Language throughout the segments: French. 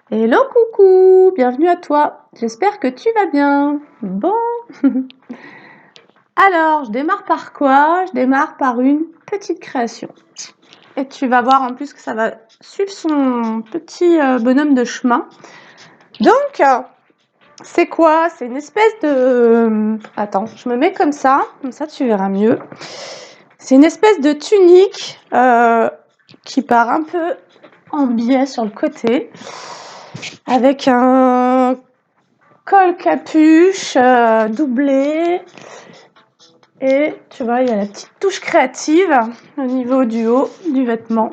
Hello coucou, bienvenue à toi. J'espère que tu vas bien. Bon, alors je démarre par quoi? Je démarre par une petite création. Et tu vas voir en plus que ça va suivre son petit bonhomme de chemin. Donc, c'est quoi? C'est une espèce de... Attends, je me mets comme ça tu verras mieux. C'est une espèce de tunique qui part un peu en biais sur le côté, avec un col capuche doublé, et tu vois il y a la petite touche créative au niveau du haut du vêtement.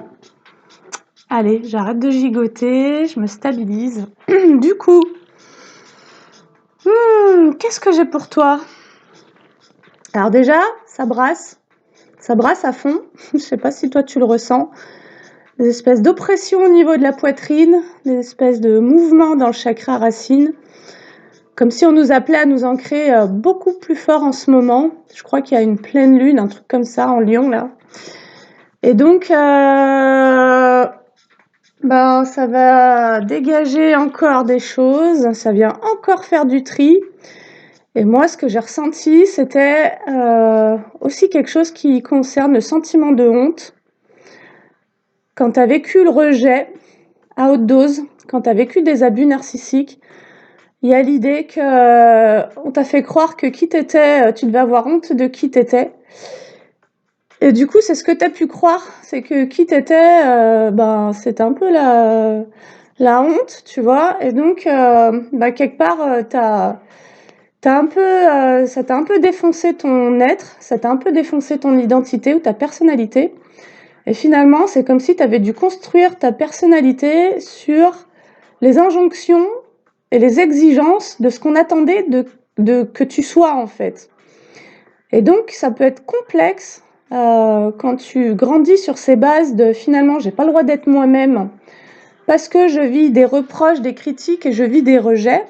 Allez, j'arrête de gigoter, je me stabilise. Du coup, qu'est-ce que j'ai pour toi? Alors déjà, ça brasse à fond. Je sais pas si toi tu le ressens. Des espèces d'oppression au niveau de la poitrine, des espèces de mouvements dans le chakra racine. Comme si on nous appelait à nous ancrer beaucoup plus fort en ce moment. Je crois qu'il y a une pleine lune, un truc comme ça, en Lion, là. Et donc, ça va dégager encore des choses, ça vient encore faire du tri. Et moi, ce que j'ai ressenti, c'était aussi quelque chose qui concerne le sentiment de honte. Quand tu as vécu le rejet à haute dose, quand tu as vécu des abus narcissiques, il y a l'idée qu'on t'a fait croire que qui t'étais, tu devais avoir honte de qui t'étais. Et du coup, c'est ce que tu as pu croire, c'est que qui t'étais, c'était un peu la honte, tu vois. Et donc, quelque part, ça t'a un peu défoncé ton être, ça t'a un peu défoncé ton identité ou ta personnalité. Et finalement, c'est comme si tu avais dû construire ta personnalité sur les injonctions et les exigences de ce qu'on attendait de que tu sois, en fait. Et donc, ça peut être complexe quand tu grandis sur ces bases de finalement, j'ai pas le droit d'être moi-même parce que je vis des reproches, des critiques et je vis des rejets.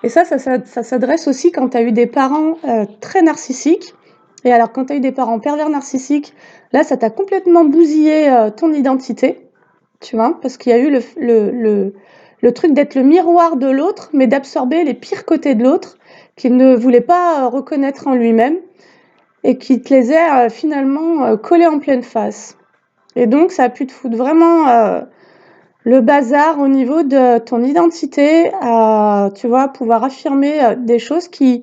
Et ça s'adresse aussi quand tu as eu des parents très narcissiques. Et alors, quand tu as eu des parents pervers narcissiques, là, ça t'a complètement bousillé ton identité, tu vois, parce qu'il y a eu le truc d'être le miroir de l'autre, mais d'absorber les pires côtés de l'autre qu'il ne voulait pas reconnaître en lui-même et qui te les a finalement collés en pleine face. Et donc, ça a pu te foutre vraiment le bazar au niveau de ton identité, tu vois, pouvoir affirmer des choses qui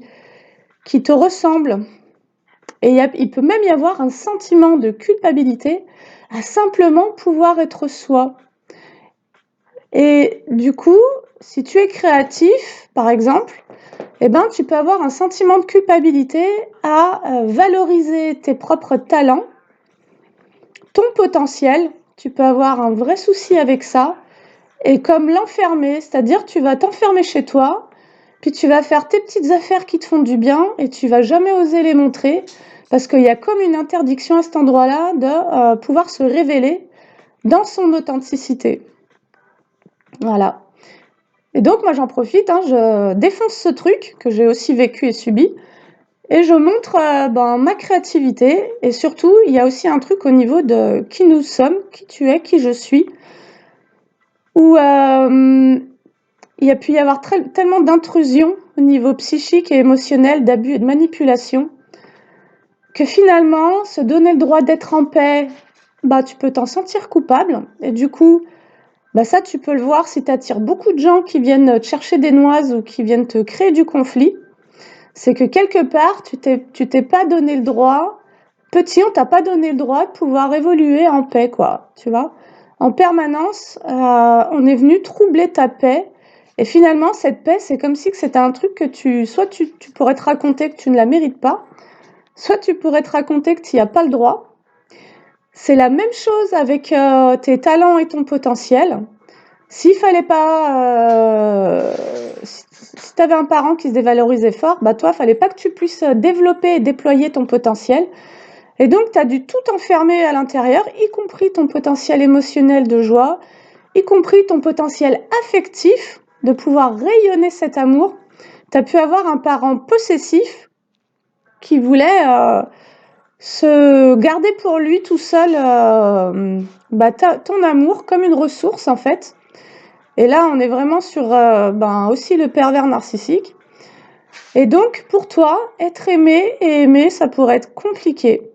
te ressemblent. Et il peut même y avoir un sentiment de culpabilité à simplement pouvoir être soi. Et du coup, si tu es créatif, par exemple, tu peux avoir un sentiment de culpabilité à valoriser tes propres talents, ton potentiel. Tu peux avoir un vrai souci avec ça. Et comme l'enfermer, c'est-à-dire tu vas t'enfermer chez toi, puis tu vas faire tes petites affaires qui te font du bien et tu vas jamais oser les montrer parce qu'il y a comme une interdiction à cet endroit-là de pouvoir se révéler dans son authenticité. Voilà. Et donc moi j'en profite, je défonce ce truc que j'ai aussi vécu et subi et je montre ma créativité. Et surtout il y a aussi un truc au niveau de qui nous sommes, qui tu es, qui je suis, où il y a pu y avoir tellement d'intrusions au niveau psychique et émotionnel, d'abus et de manipulation, que finalement, se donner le droit d'être en paix, tu peux t'en sentir coupable. Et du coup, ça, tu peux le voir si tu attires beaucoup de gens qui viennent te chercher des noises ou qui viennent te créer du conflit. C'est que quelque part, tu t'es pas donné le droit, petit, on t'a pas donné le droit de pouvoir évoluer en paix, quoi, tu vois. En permanence, on est venu troubler ta paix. Et finalement, cette paix, c'est comme si c'était un truc que soit tu pourrais te raconter que tu ne la mérites pas, soit tu pourrais te raconter que tu n'y as pas le droit. C'est la même chose avec tes talents et ton potentiel. S'il fallait pas, si tu avais un parent qui se dévalorisait fort, toi, fallait pas que tu puisses développer et déployer ton potentiel. Et donc, tu as dû tout enfermer à l'intérieur, y compris ton potentiel émotionnel de joie, y compris ton potentiel affectif, de pouvoir rayonner cet amour. Tu as pu avoir un parent possessif qui voulait se garder pour lui tout seul ton amour comme une ressource, en fait. Et là, on est vraiment sur aussi le pervers narcissique. Et donc, pour toi, être aimé et aimé, ça pourrait être compliqué.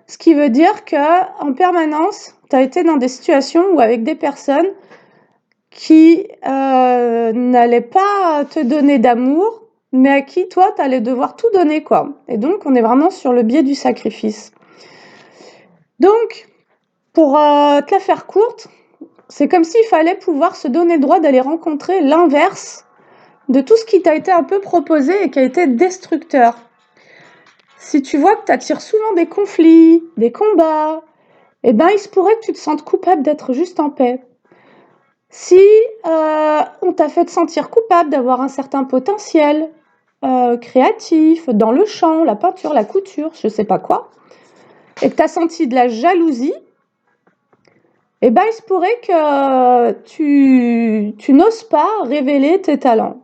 Ce qui veut dire qu'en permanence, tu as été dans des situations où avec des personnes qui n'allaient pas te donner d'amour, mais à qui, toi, tu allais devoir tout donner, quoi. Et donc, on est vraiment sur le biais du sacrifice. Donc, pour te la faire courte, c'est comme s'il fallait pouvoir se donner le droit d'aller rencontrer l'inverse de tout ce qui t'a été un peu proposé et qui a été destructeur. Si tu vois que tu attires souvent des conflits, des combats, il se pourrait que tu te sentes coupable d'être juste en paix. Si on t'a fait te sentir coupable d'avoir un certain potentiel créatif, dans le chant, la peinture, la couture, je sais pas quoi, et que tu as senti de la jalousie, il se pourrait que tu n'oses pas révéler tes talents.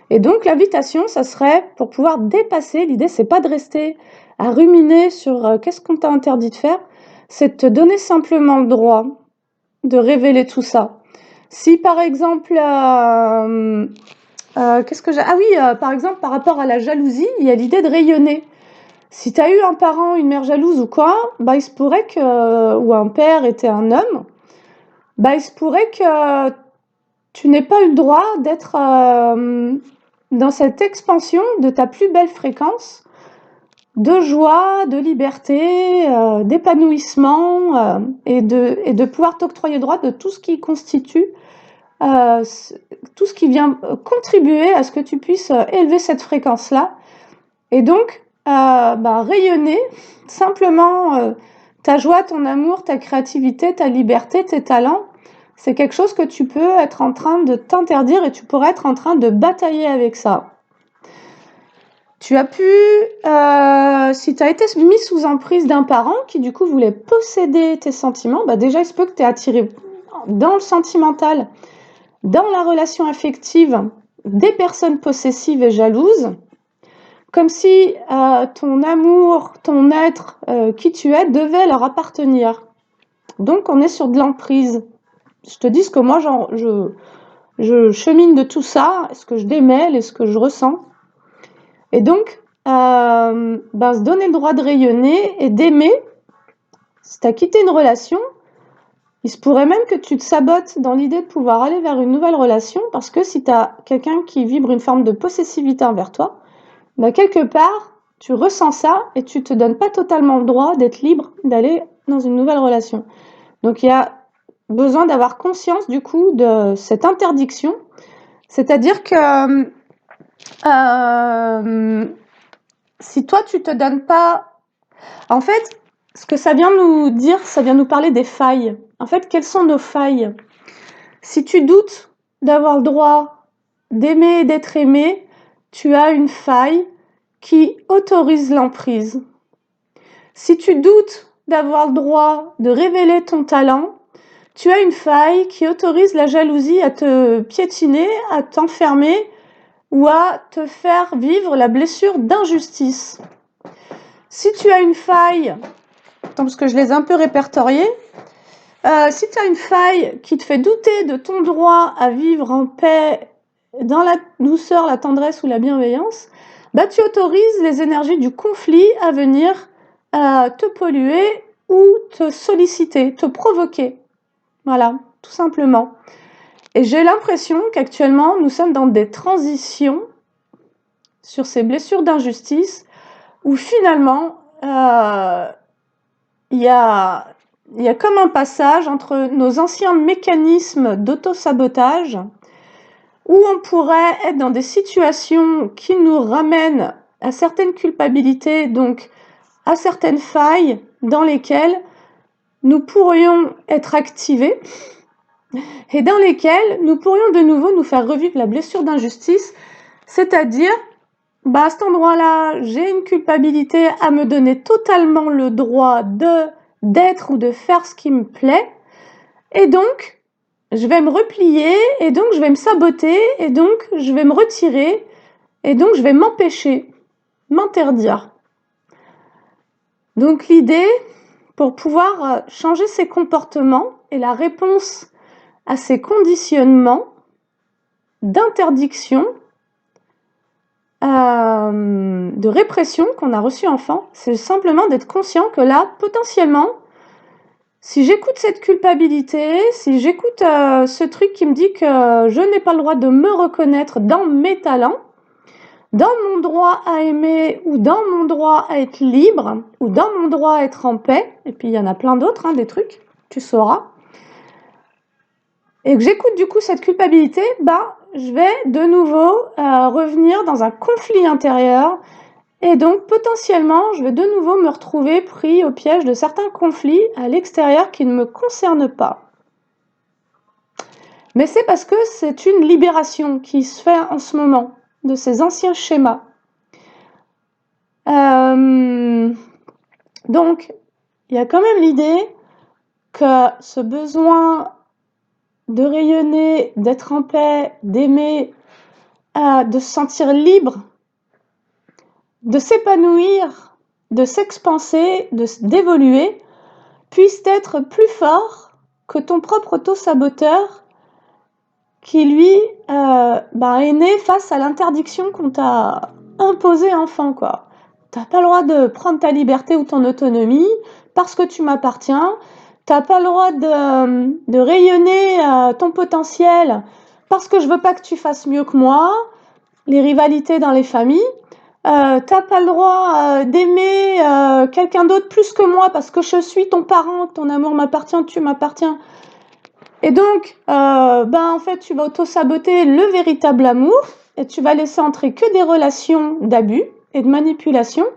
Et donc l'invitation, ça serait pour pouvoir dépasser, l'idée c'est pas de rester à ruminer sur qu'est-ce qu'on t'a interdit de faire, c'est de te donner simplement le droit de révéler tout ça. Si par exemple, qu'est-ce que j'ai... Ah oui, par exemple par rapport à la jalousie, il y a l'idée de rayonner. Si tu as eu un parent, une mère jalouse ou quoi, il se pourrait que, ou un père était un homme, il se pourrait que tu n'aies pas eu le droit d'être dans cette expansion de ta plus belle fréquence de joie, de liberté, d'épanouissement et de pouvoir t'octroyer le droit de tout ce qui constitue, tout ce qui vient contribuer à ce que tu puisses élever cette fréquence-là. Et donc, rayonner simplement ta joie, ton amour, ta créativité, ta liberté, tes talents, c'est quelque chose que tu peux être en train de t'interdire et tu pourrais être en train de batailler avec ça. Tu as pu, si tu as été mis sous emprise d'un parent qui du coup voulait posséder tes sentiments, déjà il se peut que tu aies attiré dans le sentimental, dans la relation affective, des personnes possessives et jalouses, comme si ton amour, ton être, qui tu es, devait leur appartenir. Donc on est sur de l'emprise. Je te dis ce que moi je chemine de tout ça, ce que je démêle et ce que je ressens. Et donc, se donner le droit de rayonner et d'aimer, si tu as quitté une relation, il se pourrait même que tu te sabotes dans l'idée de pouvoir aller vers une nouvelle relation, parce que si tu as quelqu'un qui vibre une forme de possessivité envers toi, quelque part, tu ressens ça et tu te donnes pas totalement le droit d'être libre d'aller dans une nouvelle relation. Donc il y a besoin d'avoir conscience du coup de cette interdiction, c'est-à-dire que si toi tu te donnes pas... En fait, ce que ça vient nous dire, ça vient nous parler des failles. En fait, quelles sont nos failles? Si tu doutes d'avoir le droit d'aimer et d'être aimé, tu as une faille qui autorise l'emprise. Si tu doutes d'avoir le droit de révéler ton talent, tu as une faille qui autorise la jalousie à te piétiner, à t'enfermer ou à te faire vivre la blessure d'injustice. Si tu as une faille, parce que je les ai un peu répertoriées, si tu as une faille qui te fait douter de ton droit à vivre en paix, dans la douceur, la tendresse ou la bienveillance, tu autorises les énergies du conflit à venir te polluer ou te solliciter, te provoquer. Voilà, tout simplement. Et j'ai l'impression qu'actuellement, nous sommes dans des transitions sur ces blessures d'injustice où finalement, il y a comme un passage entre nos anciens mécanismes d'auto-sabotage où on pourrait être dans des situations qui nous ramènent à certaines culpabilités, donc à certaines failles dans lesquelles nous pourrions être activés et dans lesquelles nous pourrions de nouveau nous faire revivre la blessure d'injustice, c'est-à-dire, à cet endroit-là, j'ai une culpabilité à me donner totalement le droit d'être ou de faire ce qui me plaît, et donc je vais me replier, et donc je vais me saboter, et donc je vais me retirer, et donc je vais m'empêcher, m'interdire. Donc l'idée, pour pouvoir changer ses comportements, et la réponse à ces conditionnements d'interdiction, de répression qu'on a reçus enfant. C'est simplement d'être conscient que là, potentiellement, si j'écoute cette culpabilité, si j'écoute ce truc qui me dit que je n'ai pas le droit de me reconnaître dans mes talents, dans mon droit à aimer, ou dans mon droit à être libre, ou dans mon droit à être en paix, et puis il y en a plein d'autres, des trucs, tu sauras, et que j'écoute du coup cette culpabilité, je vais de nouveau revenir dans un conflit intérieur, et donc potentiellement je vais de nouveau me retrouver pris au piège de certains conflits à l'extérieur qui ne me concernent pas. Mais c'est parce que c'est une libération qui se fait en ce moment de ces anciens schémas. Donc, il y a quand même l'idée que ce besoin de rayonner, d'être en paix, d'aimer, de se sentir libre, de s'épanouir, de s'expanser, d'évoluer, puisse être plus fort que ton propre auto-saboteur qui, lui, est né face à l'interdiction qu'on t'a imposée enfant, quoi. T'as pas le droit de prendre ta liberté ou ton autonomie parce que tu m'appartiens. T'as pas le droit de rayonner ton potentiel parce que je veux pas que tu fasses mieux que moi. Les rivalités dans les familles. T'as pas le droit d'aimer quelqu'un d'autre plus que moi parce que je suis ton parent, ton amour m'appartient, tu m'appartiens. Et donc, en fait, tu vas auto-saboter le véritable amour et tu vas laisser entrer que des relations d'abus et de manipulation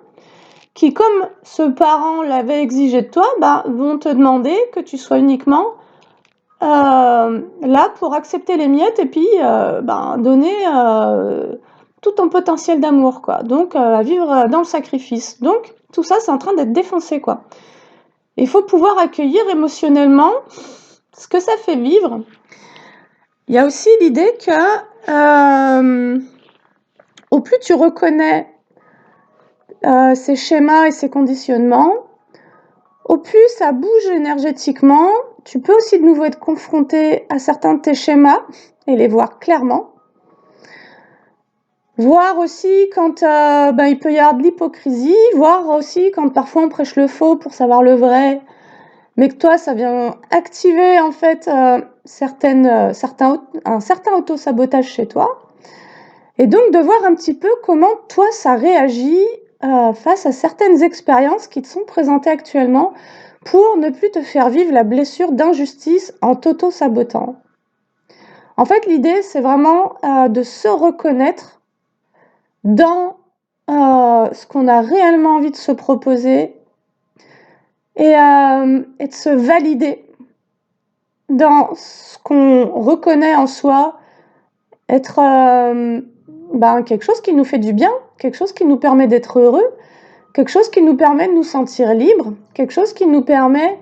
qui, comme ce parent l'avait exigé de toi, vont te demander que tu sois uniquement là pour accepter les miettes et puis donner tout ton potentiel d'amour, quoi. Donc, à vivre dans le sacrifice. Donc, tout ça, c'est en train d'être défoncé, quoi. Il faut pouvoir accueillir émotionnellement ce que ça fait vivre. Il y a aussi l'idée que au plus tu reconnais ces schémas et ces conditionnements, au plus ça bouge énergétiquement. Tu peux aussi de nouveau être confronté à certains de tes schémas et les voir clairement. Voir aussi quand il peut y avoir de l'hypocrisie, voir aussi quand parfois on prêche le faux pour savoir le vrai, mais que toi ça vient activer en fait un certain auto-sabotage chez toi. Et donc de voir un petit peu comment toi ça réagit face à certaines expériences qui te sont présentées actuellement pour ne plus te faire vivre la blessure d'injustice en t'auto-sabotant. En fait, l'idée, c'est vraiment de se reconnaître dans ce qu'on a réellement envie de se proposer et de se valider dans ce qu'on reconnaît en soi, être quelque chose qui nous fait du bien, quelque chose qui nous permet d'être heureux, quelque chose qui nous permet de nous sentir libres, quelque chose qui nous permet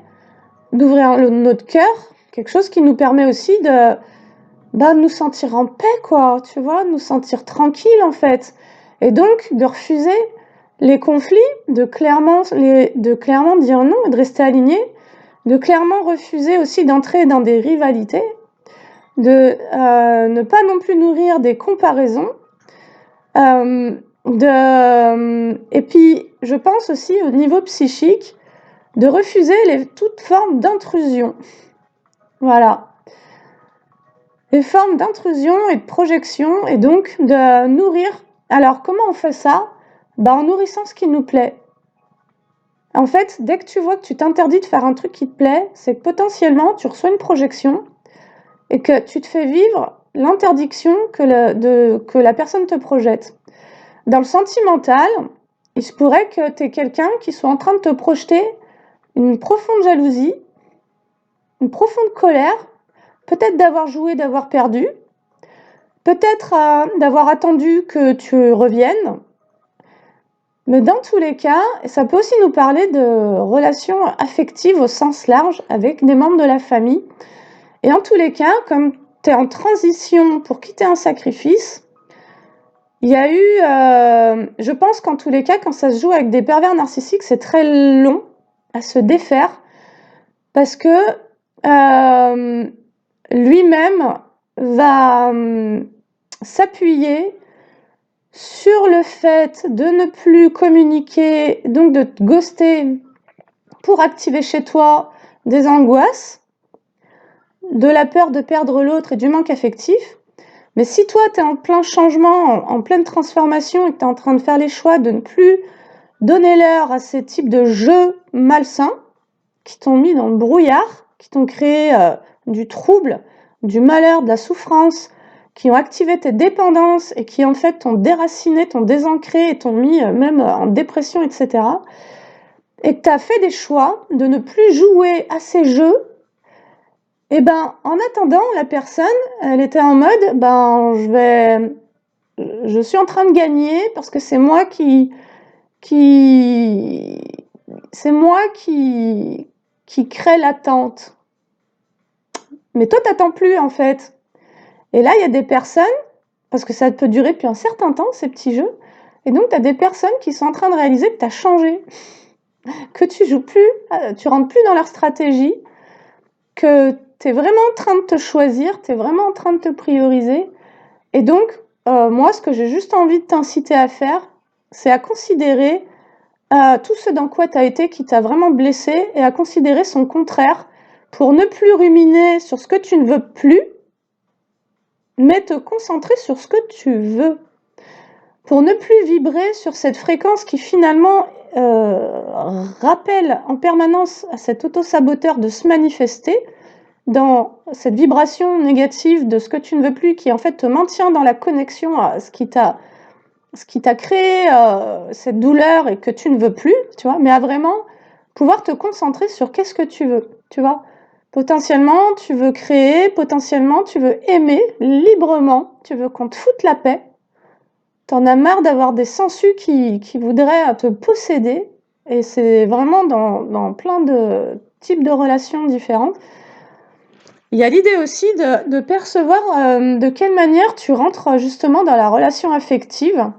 d'ouvrir notre cœur, quelque chose qui nous permet aussi de nous sentir en paix, quoi, tu vois, de nous sentir tranquilles, en fait. Et donc, de refuser les conflits, de clairement dire non et de rester aligné, de clairement refuser aussi d'entrer dans des rivalités, de ne pas non plus nourrir des comparaisons, et puis je pense aussi au niveau psychique de refuser toute forme d'intrusion. Voilà. Les formes d'intrusion et de projection, et donc de nourrir. Alors comment on fait ça ? En nourrissant ce qui nous plaît. En fait, dès que tu vois que tu t'interdis de faire un truc qui te plaît, c'est que potentiellement tu reçois une projection et que tu te fais vivre l'interdiction que la personne te projette. Dans le sentimental, il se pourrait que tu aies quelqu'un qui soit en train de te projeter une profonde jalousie, une profonde colère, peut-être d'avoir joué, d'avoir perdu, peut-être d'avoir attendu que tu reviennes. Mais dans tous les cas, ça peut aussi nous parler de relations affectives au sens large avec des membres de la famille. Et en tous les cas, comme tu es en transition pour quitter un sacrifice, il y a eu, je pense qu'en tous les cas, quand ça se joue avec des pervers narcissiques, c'est très long à se défaire parce que lui-même va s'appuyer sur le fait de ne plus communiquer, donc de te ghoster pour activer chez toi des angoisses, de la peur de perdre l'autre et du manque affectif. Mais si toi, tu es en plein changement, en pleine transformation et que tu es en train de faire les choix de ne plus donner l'heure à ces types de jeux malsains qui t'ont mis dans le brouillard, qui t'ont créé du trouble, du malheur, de la souffrance, qui ont activé tes dépendances et qui en fait t'ont déraciné, t'ont désancré et t'ont mis même en dépression, etc. Et que tu as fait des choix de ne plus jouer à ces jeux, et ben en attendant, la personne, elle était en mode, je suis en train de gagner parce que c'est moi qui crée l'attente. Mais toi, t'attends plus en fait. Et là, il y a des personnes, parce que ça peut durer depuis un certain temps, ces petits jeux, et donc tu as des personnes qui sont en train de réaliser que tu as changé, que tu joues plus, tu rentres plus dans leur stratégie, que tu es vraiment en train de te choisir, tu es vraiment en train de te prioriser. Et donc, moi, ce que j'ai juste envie de t'inciter à faire, c'est à considérer tout ce dans quoi tu as été qui t'a vraiment blessé et à considérer son contraire pour ne plus ruminer sur ce que tu ne veux plus, mais te concentrer sur ce que tu veux. Pour ne plus vibrer sur cette fréquence qui finalement rappelle en permanence à cet auto-saboteur de se manifester dans cette vibration négative de ce que tu ne veux plus, qui en fait te maintient dans la connexion à ce qui t'a créé cette douleur et que tu ne veux plus, tu vois, mais à vraiment pouvoir te concentrer sur qu'est-ce que tu veux, tu vois. Potentiellement, tu veux créer, potentiellement, tu veux aimer librement, tu veux qu'on te foute la paix. T'en as marre d'avoir des sensus qui voudraient te posséder, et c'est vraiment dans plein de types de relations différentes. Il y a l'idée aussi de percevoir de quelle manière tu rentres justement dans la relation affective.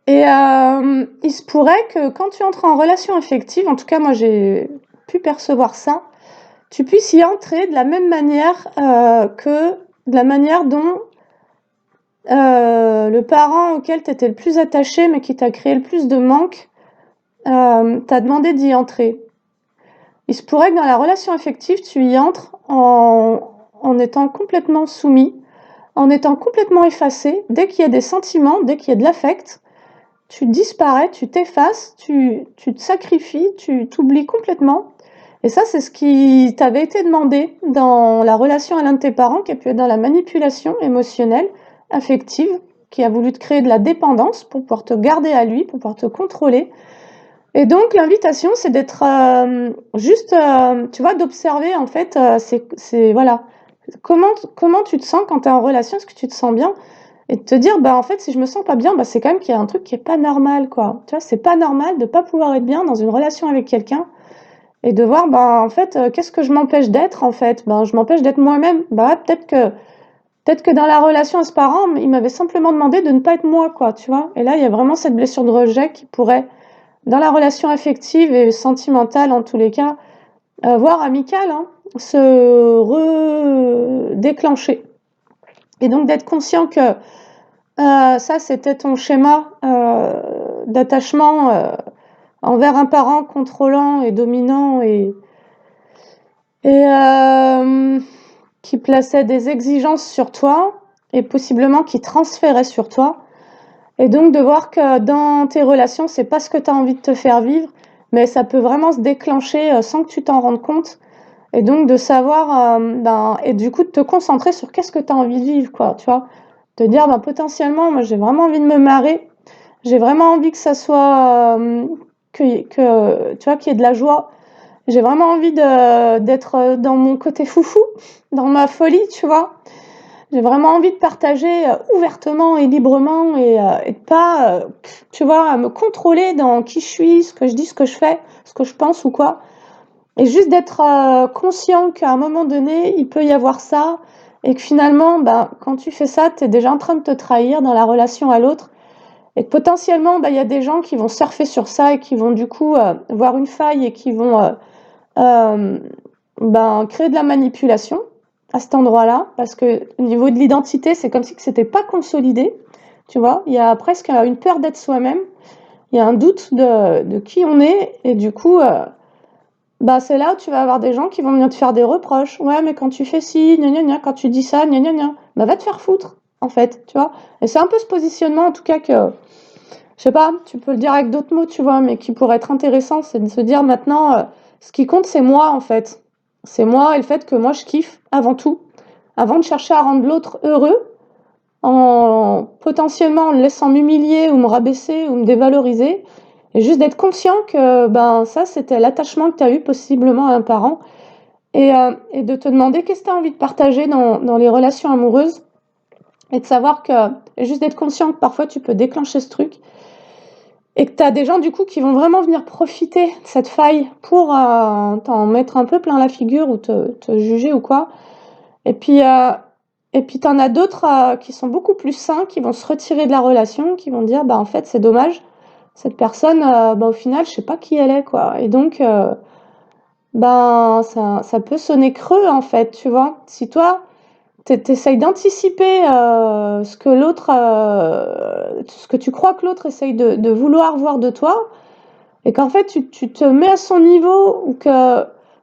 Et il se pourrait que quand tu entres en relation affective, en tout cas moi j'ai pu percevoir ça, tu puisses y entrer de la même manière que de la manière dont le parent auquel tu étais le plus attaché mais qui t'a créé le plus de manque t'a demandé d'y entrer. Il se pourrait que dans la relation affective, tu y entres en étant complètement soumis, en étant complètement effacé. Dès qu'il y a des sentiments, dès qu'il y a de l'affect, tu disparais, tu t'effaces, tu te sacrifies, tu t'oublies complètement. Et ça, c'est ce qui t'avait été demandé dans la relation à l'un de tes parents, qui a pu être dans la manipulation émotionnelle, affective, qui a voulu te créer de la dépendance pour pouvoir te garder à lui, pour pouvoir te contrôler. Et donc l'invitation, c'est d'être juste, tu vois, d'observer en fait, c'est voilà, comment tu te sens quand tu es en relation, est-ce que tu te sens bien? Et de te dire, en fait, si je me sens pas bien, c'est quand même qu'il y a un truc qui est pas normal, quoi. Tu vois, c'est pas normal de pas pouvoir être bien dans une relation avec quelqu'un et de voir, en fait, qu'est-ce que je m'empêche d'être, en fait? Je m'empêche d'être moi-même. Ouais, peut-être que dans la relation à ce parent, il m'avait simplement demandé de ne pas être moi, quoi, tu vois? Et là, il y a vraiment cette blessure de rejet qui pourrait, dans la relation affective et sentimentale, en tous les cas, voire amicale, hein, se redéclencher. Et donc d'être conscient que ça, c'était ton schéma d'attachement envers un parent contrôlant et dominant et qui plaçait des exigences sur toi et possiblement qui transférait sur toi. Et donc de voir que dans tes relations, c'est pas ce que tu as envie de te faire vivre, mais ça peut vraiment se déclencher sans que tu t'en rendes compte. Et donc de savoir, et du coup de te concentrer sur qu'est-ce que tu as envie de vivre, quoi, tu vois. Te dire, potentiellement, moi j'ai vraiment envie de me marrer, j'ai vraiment envie que ça soit, que tu vois, qu'il y ait de la joie. J'ai vraiment envie d'être dans mon côté foufou, dans ma folie, tu vois. J'ai vraiment envie de partager ouvertement et librement et de pas, tu vois, me contrôler dans qui je suis, ce que je dis, ce que je fais, ce que je pense ou quoi. Et juste d'être conscient qu'à un moment donné, il peut y avoir ça et que finalement, quand tu fais ça, tu es déjà en train de te trahir dans la relation à l'autre et que potentiellement, il y a des gens qui vont surfer sur ça et qui vont du coup voir une faille et qui vont créer de la manipulation à cet endroit-là, parce que au niveau de l'identité, c'est comme si que c'était pas consolidé, tu vois. Il y a presque une peur d'être soi-même, il y a un doute de qui on est, et du coup, c'est là où tu vas avoir des gens qui vont venir te faire des reproches. Ouais, mais quand tu fais ci, gna gna gna, quand tu dis ça, gna gna gna, va te faire foutre, en fait, tu vois. Et c'est un peu ce positionnement, en tout cas, que je sais pas, tu peux le dire avec d'autres mots, tu vois, mais qui pourrait être intéressant, c'est de se dire maintenant, ce qui compte, c'est moi, en fait. C'est moi et le fait que moi, je kiffe avant tout. Avant de chercher à rendre l'autre heureux, potentiellement en le laissant m'humilier ou me rabaisser ou me dévaloriser, et juste d'être conscient que ça, c'était l'attachement que tu as eu possiblement à un parent, et de te demander qu'est-ce que tu as envie de partager dans les relations amoureuses, et de savoir que, et juste d'être conscient que parfois tu peux déclencher ce truc, et que tu as des gens du coup qui vont vraiment venir profiter de cette faille pour t'en mettre un peu plein la figure ou te juger ou quoi. Et puis t'en as d'autres qui sont beaucoup plus sains, qui vont se retirer de la relation, qui vont dire en fait c'est dommage, cette personne au final je sais pas qui elle est quoi. Et donc ça peut sonner creux en fait, tu vois. Si toi t'essayes d'anticiper ce que l'autre, ce que tu crois que l'autre essaye de vouloir voir de toi, et qu'en fait tu te mets à son niveau,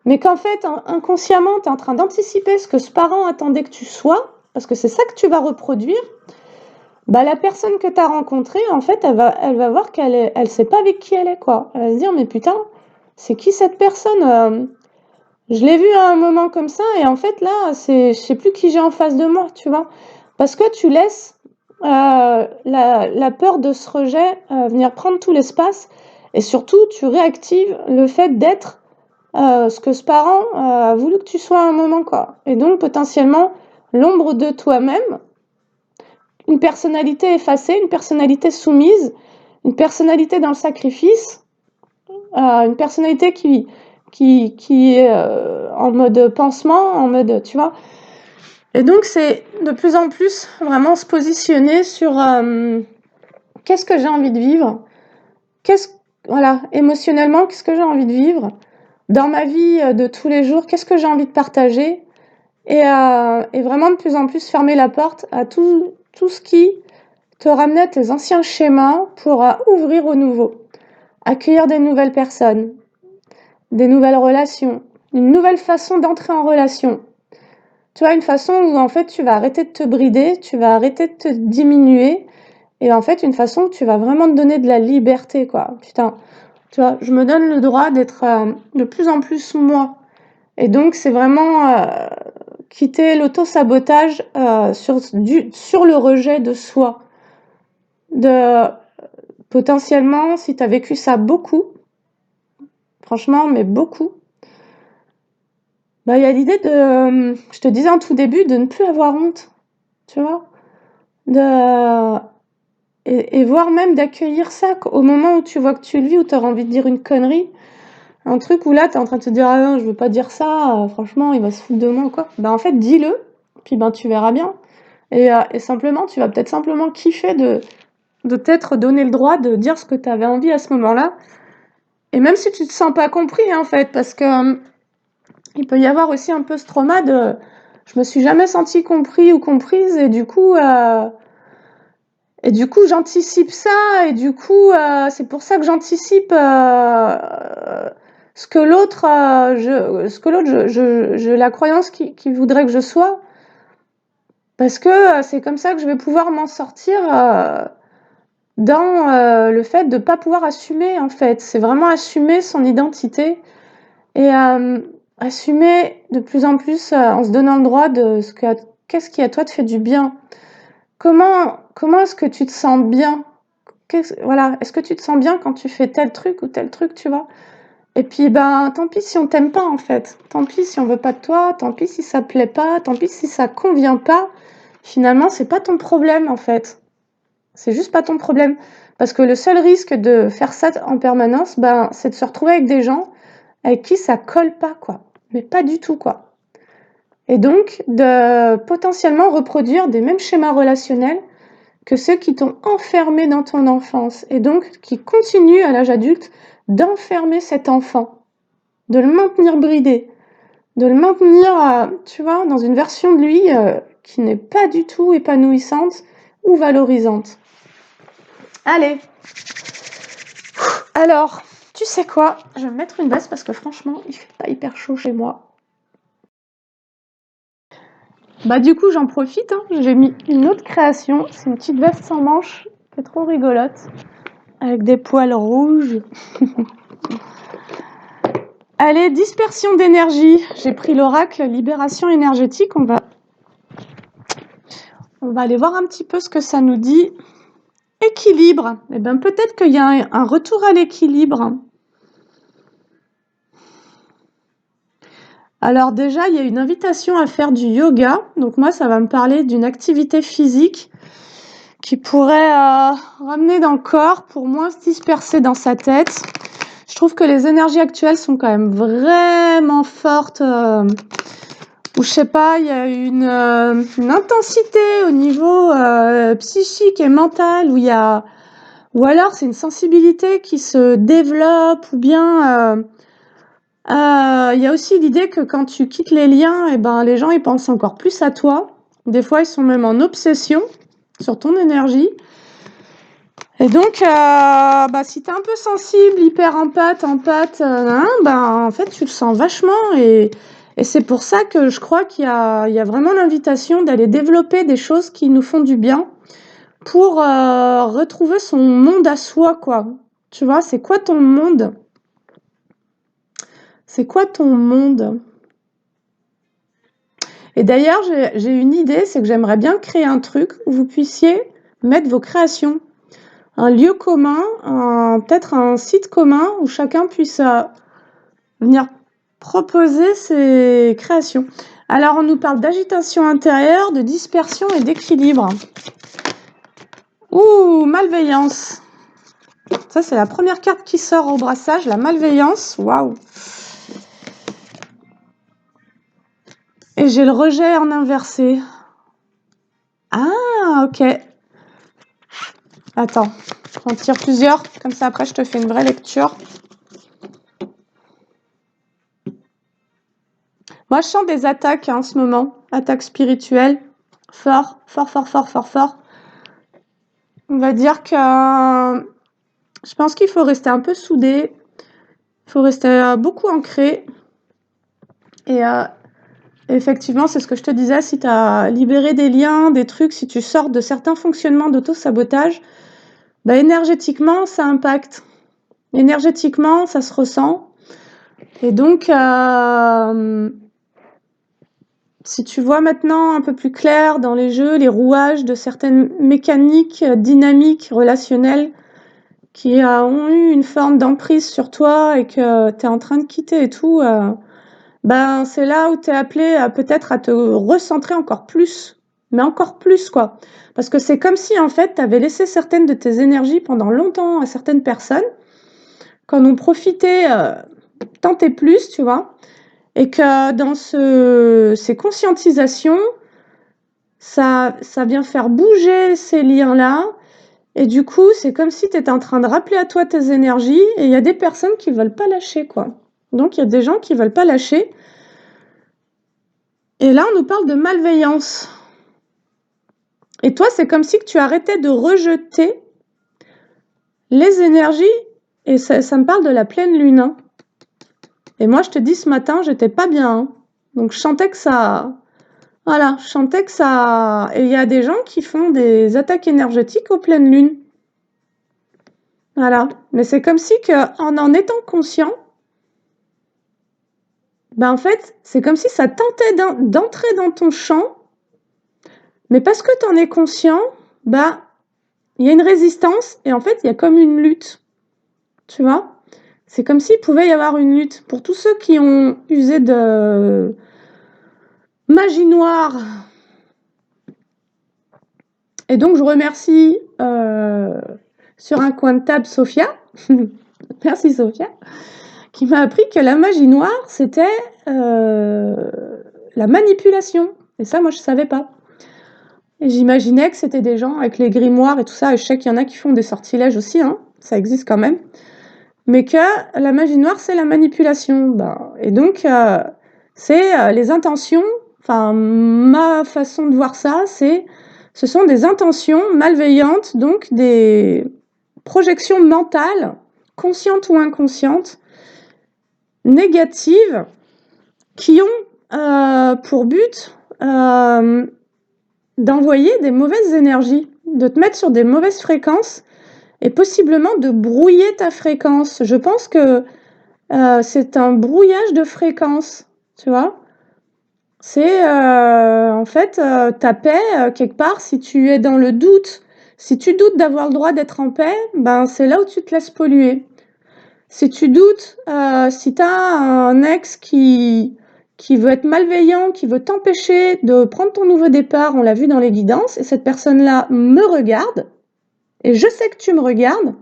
mais qu'en fait inconsciemment tu es en train d'anticiper ce que ce parent attendait que tu sois, parce que c'est ça que tu vas reproduire, la personne que tu as rencontrée, en fait, elle va voir elle sait pas avec qui elle est, quoi. Elle va se dire, mais putain, c'est qui cette personne? Je l'ai vue à un moment comme ça, et en fait, là, je sais plus qui j'ai en face de moi, tu vois. Parce que tu laisses la peur de ce rejet venir prendre tout l'espace, et surtout, tu réactives le fait d'être ce que ce parent a voulu que tu sois à un moment, quoi. Et donc, potentiellement, l'ombre de toi-même, une personnalité effacée, une personnalité soumise, une personnalité dans le sacrifice, une personnalité qui est en mode pansement, en mode, tu vois. Et donc, c'est de plus en plus vraiment se positionner sur qu'est-ce que j'ai envie de vivre, voilà, émotionnellement, qu'est-ce que j'ai envie de vivre dans ma vie de tous les jours, qu'est-ce que j'ai envie de partager, et vraiment de plus en plus fermer la porte à tout ce qui te ramener à tes anciens schémas pour ouvrir au nouveau, accueillir des nouvelles personnes, des nouvelles relations, une nouvelle façon d'entrer en relation. Tu vois, une façon où en fait tu vas arrêter de te brider, tu vas arrêter de te diminuer, et en fait une façon où tu vas vraiment te donner de la liberté, quoi. Putain, tu vois, je me donne le droit d'être de plus en plus moi. Et donc c'est vraiment quitter l'auto-sabotage sur le rejet de soi. Potentiellement, si tu as vécu ça beaucoup, franchement, mais beaucoup, il y a l'idée je te disais en tout début, de ne plus avoir honte, tu vois, et voire même d'accueillir ça au moment où tu vois que tu le vis, où tu auras envie de dire une connerie, un truc où là tu es en train de te dire ah non, je veux pas dire ça, franchement, il va se foutre de moi ou quoi. En fait, dis-le, puis tu verras bien. Et simplement, tu vas peut-être simplement kiffer de t'être donné le droit de dire ce que tu avais envie à ce moment-là. Et même si tu te sens pas compris, en fait, parce que il peut y avoir aussi un peu ce trauma de je me suis jamais sentie compris ou comprise, et du coup j'anticipe ça, et du coup c'est pour ça que j'anticipe ce que l'autre la croyance qui voudrait que je sois, parce que c'est comme ça que je vais pouvoir m'en sortir dans le fait de pas pouvoir assumer, en fait. C'est vraiment assumer son identité, et assumer de plus en plus en se donnant le droit de qu'est-ce qui à toi te fait du bien. Comment est-ce que tu te sens bien? Voilà, est-ce que tu te sens bien quand tu fais tel truc ou tel truc, tu vois? Et puis tant pis si on t'aime pas, en fait. Tant pis si on veut pas de toi, tant pis si ça plaît pas, tant pis si ça convient pas. Finalement, c'est pas ton problème, en fait. C'est juste pas ton problème. Parce que le seul risque de faire ça en permanence, c'est de se retrouver avec des gens avec qui ça colle pas, quoi. Mais pas du tout, quoi. Et donc, de potentiellement reproduire des mêmes schémas relationnels que ceux qui t'ont enfermé dans ton enfance, et donc qui continuent à l'âge adulte d'enfermer cet enfant, de le maintenir bridé, de le maintenir, tu vois, dans une version de lui qui n'est pas du tout épanouissante ou valorisante. Allez. Alors, tu sais quoi? Je vais me mettre une veste parce que franchement, il fait pas hyper chaud chez moi. Bah du coup, j'en profite, hein. J'ai mis une autre création. C'est une petite veste sans manches qui est trop rigolote. Avec des poils rouges. Allez, dispersion d'énergie. J'ai pris l'oracle libération énergétique. On va aller voir un petit peu ce que ça nous dit. Équilibre. Eh bien, peut-être qu'il y a un retour à l'équilibre. Alors déjà, il y a une invitation à faire du yoga. Donc moi, ça va me parler d'une activité physique qui pourrait ramener dans le corps pour moins se disperser dans sa tête. Je trouve que les énergies actuelles sont quand même vraiment fortes. Où je sais pas, il y a une intensité au niveau psychique et mental ou alors c'est une sensibilité qui se développe ou bien il y a aussi l'idée que quand tu quittes les liens, eh ben les gens ils pensent encore plus à toi. Des fois ils sont même en obsession sur ton énergie. Et donc si tu es un peu sensible, hyper empathe, en fait tu le sens vachement et c'est pour ça que je crois qu'il y a vraiment l'invitation d'aller développer des choses qui nous font du bien pour retrouver son monde à soi, quoi. Tu vois, c'est quoi ton monde? C'est quoi ton monde? Et d'ailleurs, j'ai une idée, c'est que j'aimerais bien créer un truc où vous puissiez mettre vos créations. Un lieu commun, peut-être un site commun où chacun puisse venir proposer ses créations. Alors, on nous parle d'agitation intérieure, de dispersion et d'équilibre. Ouh, malveillance. Ça, c'est la première carte qui sort au brassage, la malveillance. Waouh. Et j'ai le rejet en inversé. Ah, ok. Attends, j'en tire plusieurs, comme ça après je te fais une vraie lecture. Moi, je sens des attaques en ce moment, attaques spirituelles, fort. On va dire que je pense qu'il faut rester un peu soudé, il faut rester beaucoup ancré. Et effectivement, c'est ce que je te disais, si tu as libéré des liens, des trucs, si tu sors de certains fonctionnements d'auto-sabotage, énergétiquement, ça impacte. Énergétiquement, ça se ressent. Et donc, si tu vois maintenant un peu plus clair dans les jeux, les rouages de certaines mécaniques, dynamiques, relationnelles qui ont eu une forme d'emprise sur toi et que tu es en train de quitter et tout, c'est là où tu es appelé peut-être à te recentrer encore plus. Mais encore plus, quoi. Parce que c'est comme si, en fait, tu avais laissé certaines de tes énergies pendant longtemps à certaines personnes, qu'en ont profité tant et plus, tu vois. Et que dans ces conscientisations, ça vient faire bouger ces liens-là. Et du coup, c'est comme si tu étais en train de rappeler à toi tes énergies. Et il y a des personnes qui veulent pas lâcher, quoi. Donc, il y a des gens qui veulent pas lâcher. Et là, on nous parle de malveillance. Et toi, c'est comme si que tu arrêtais de rejeter les énergies. Et ça me parle de la pleine lune. Hein. Et moi, je te dis, ce matin, j'étais pas bien. Hein. Donc, je sentais que ça... Voilà, je sentais que ça... Et il y a des gens qui font des attaques énergétiques aux pleines lunes. Voilà. Mais c'est comme si en étant conscient, en fait, c'est comme si ça tentait d'entrer dans ton champ. Mais parce que tu en es conscient, il y a une résistance et en fait, il y a comme une lutte. Tu vois? C'est comme s'il pouvait y avoir une lutte. Pour tous ceux qui ont usé de magie noire. Et donc, je remercie sur un coin de table Sophia. Merci Sophia. Qui m'a appris que la magie noire, c'était la manipulation. Et ça, moi, je ne savais pas. Et j'imaginais que c'était des gens avec les grimoires et tout ça. Et je sais qu'il y en a qui font des sortilèges aussi. Hein, ça existe quand même. Mais que la magie noire, c'est la manipulation. Et donc, C'est les intentions, enfin ma façon de voir ça, ce sont des intentions malveillantes, donc des projections mentales, conscientes ou inconscientes, négatives, qui ont pour but d'envoyer des mauvaises énergies, de te mettre sur des mauvaises fréquences et possiblement de brouiller ta fréquence. Je pense que c'est un brouillage de fréquences, tu vois. C'est en fait ta paix, quelque part, si tu es dans le doute, si tu doutes d'avoir le droit d'être en paix, ben c'est là où tu te laisses polluer. Si tu doutes, si tu as un ex qui veut être malveillant, qui veut t'empêcher de prendre ton nouveau départ, on l'a vu dans les guidances, et cette personne-là me regarde, et je sais que tu me regardes,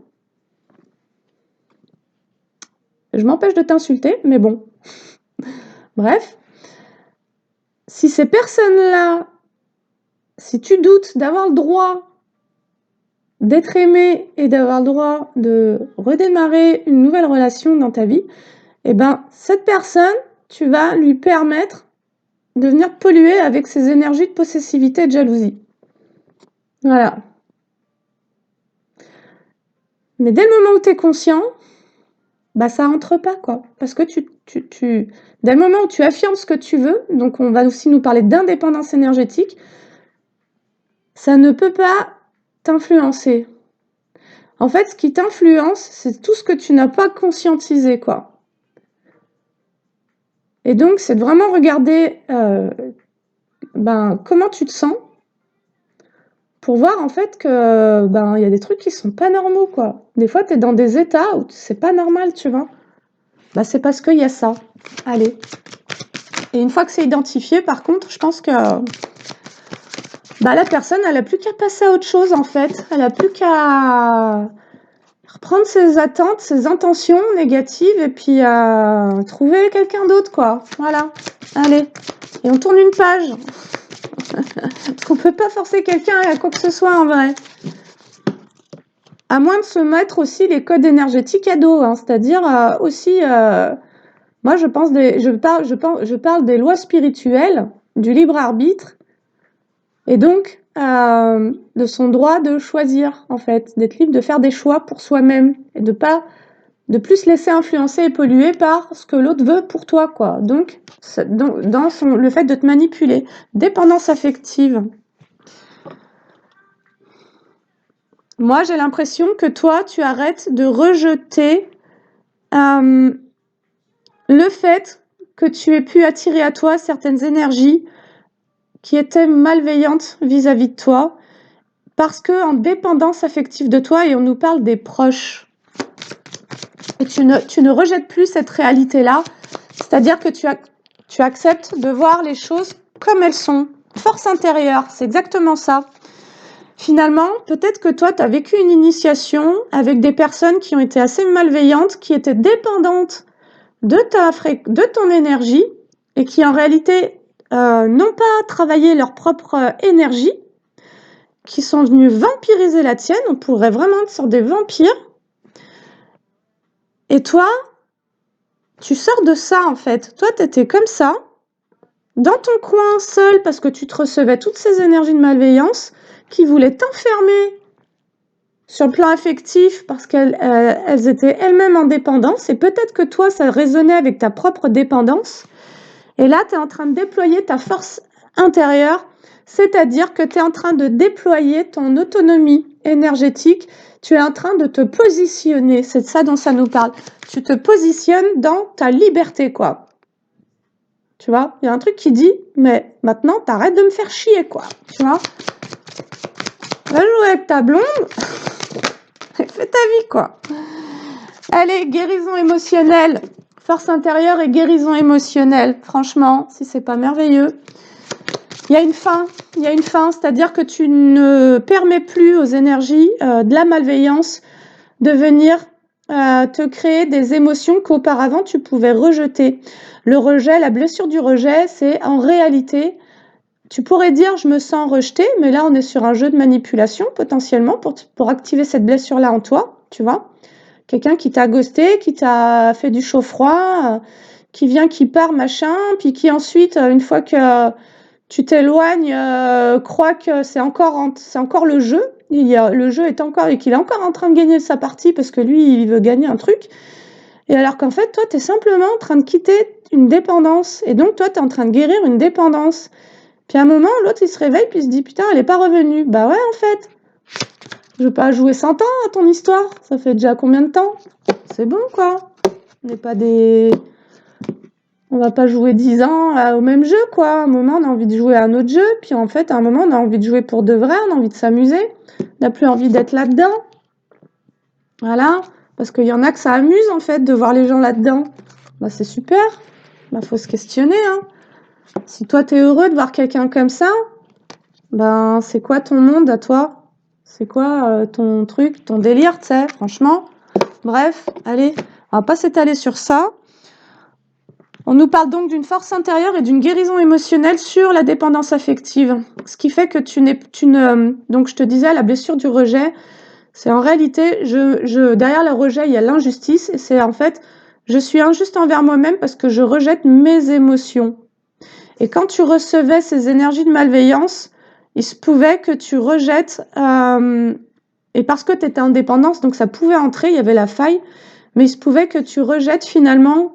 je m'empêche de t'insulter, mais bon. Bref. Si ces personnes-là, si tu doutes d'avoir le droit d'être aimé et d'avoir le droit de redémarrer une nouvelle relation dans ta vie, eh ben, cette personne, tu vas lui permettre de venir polluer avec ses énergies de possessivité et de jalousie. Voilà. Mais dès le moment où tu es conscient, bah ça rentre pas, quoi. Parce que dès le moment où tu affirmes ce que tu veux, donc on va aussi nous parler d'indépendance énergétique, ça ne peut pas t'influencer. En fait, ce qui t'influence, c'est tout ce que tu n'as pas conscientisé, quoi. Et donc, c'est de vraiment regarder comment tu te sens pour voir en fait que il y a des trucs qui sont pas normaux, quoi. Des fois, tu es dans des états où c'est pas normal, tu vois. C'est parce qu'il y a ça. Allez. Et une fois que c'est identifié, par contre, je pense que la personne, elle a plus qu'à passer à autre chose, en fait. Elle a plus qu'à reprendre ses attentes, ses intentions négatives et puis trouver quelqu'un d'autre, quoi. Voilà. Allez. Et on tourne une page. Parce qu'on peut pas forcer quelqu'un à quoi que ce soit, en vrai. À moins de se mettre aussi les codes énergétiques à dos, hein. C'est-à-dire aussi... moi, je parle des lois spirituelles, du libre arbitre, et donc de son droit de choisir, en fait, d'être libre de faire des choix pour soi-même et de plus se laisser influencer et polluer par ce que l'autre veut pour toi, quoi. Donc, le fait de te manipuler, dépendance affective. Moi, j'ai l'impression que toi, tu arrêtes de rejeter le fait que tu aies pu attirer à toi certaines énergies qui étaient malveillantes vis-à-vis de toi, parce que en dépendance affective de toi, et on nous parle des proches, et tu ne rejettes plus cette réalité-là, c'est-à-dire que tu acceptes de voir les choses comme elles sont. Force intérieure, c'est exactement ça. Finalement, peut-être que toi, tu as vécu une initiation avec des personnes qui ont été assez malveillantes, qui étaient dépendantes de ton énergie, et qui en réalité n'ont pas travaillé leur propre énergie, qui sont venus vampiriser la tienne. On pourrait vraiment être sur des vampires. Et toi, tu sors de ça, en fait. Toi, tu étais comme ça, dans ton coin, seul, parce que tu te recevais toutes ces énergies de malveillance qui voulaient t'enfermer sur le plan affectif parce qu'elles étaient elles-mêmes en dépendance. Et peut-être que toi, ça résonnait avec ta propre dépendance. Et là, tu es en train de déployer ta force intérieure, c'est-à-dire que tu es en train de déployer ton autonomie énergétique, tu es en train de te positionner, c'est de ça dont ça nous parle. Tu te positionnes dans ta liberté, quoi. Tu vois, il y a un truc qui dit, mais maintenant, t'arrêtes de me faire chier, quoi. Tu vois, va jouer avec ta blonde, et fais ta vie, quoi. Allez, guérison émotionnelle. Force intérieure et guérison émotionnelle. Franchement, si c'est pas merveilleux. Il y a une fin, c'est-à-dire que tu ne permets plus aux énergies de la malveillance de venir te créer des émotions qu'auparavant tu pouvais rejeter. Le rejet, la blessure du rejet, c'est en réalité, tu pourrais dire je me sens rejeté, mais là on est sur un jeu de manipulation potentiellement pour activer cette blessure-là en toi, tu vois. Quelqu'un qui t'a ghosté, qui t'a fait du chaud-froid, qui vient, qui part, machin, puis qui ensuite, une fois que tu t'éloignes, croit que c'est encore le jeu. Le jeu est encore et qu'il est encore en train de gagner sa partie parce que lui, il veut gagner un truc. Et alors qu'en fait, toi, tu es simplement en train de quitter une dépendance. Et donc, toi, tu es en train de guérir une dépendance. Puis à un moment, l'autre, il se réveille, puis il se dit, putain, elle est pas revenue. Bah ouais, en fait. Je veux pas jouer 100 ans à ton histoire. Ça fait déjà combien de temps? C'est bon, quoi. On n'est pas des... On va pas jouer 10 ans au même jeu, quoi. À un moment, on a envie de jouer à un autre jeu. Puis en fait, à un moment, on a envie de jouer pour de vrai. On a envie de s'amuser. On n'a plus envie d'être là-dedans. Voilà. Parce qu'il y en a que ça amuse, en fait, de voir les gens là-dedans. Bah, c'est super. Bah, faut se questionner, hein. Si toi, t'es heureux de voir quelqu'un comme ça, ben, c'est quoi ton monde à toi? C'est quoi ton truc, ton délire, tu sais, franchement? Bref, allez, on va pas s'étaler sur ça. On nous parle donc d'une force intérieure et d'une guérison émotionnelle sur la dépendance affective. Ce qui fait que donc je te disais, la blessure du rejet, c'est en réalité, derrière le rejet, il y a l'injustice, et c'est en fait, je suis injuste envers moi-même parce que je rejette mes émotions. Et quand tu recevais ces énergies de malveillance, il se pouvait que tu rejettes, et parce que tu étais en dépendance, donc ça pouvait entrer, il y avait la faille, mais il se pouvait que tu rejettes finalement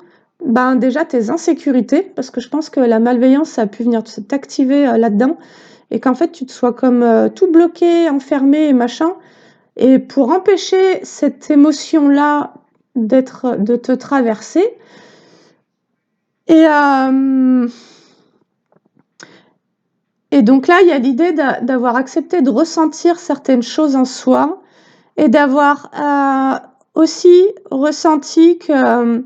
déjà tes insécurités, parce que je pense que la malveillance, ça a pu venir t'activer là-dedans, et qu'en fait tu te sois comme tout bloqué, enfermé et machin. Et pour empêcher cette émotion-là de te traverser, et donc là, il y a l'idée d'avoir accepté de ressentir certaines choses en soi et d'avoir aussi ressenti que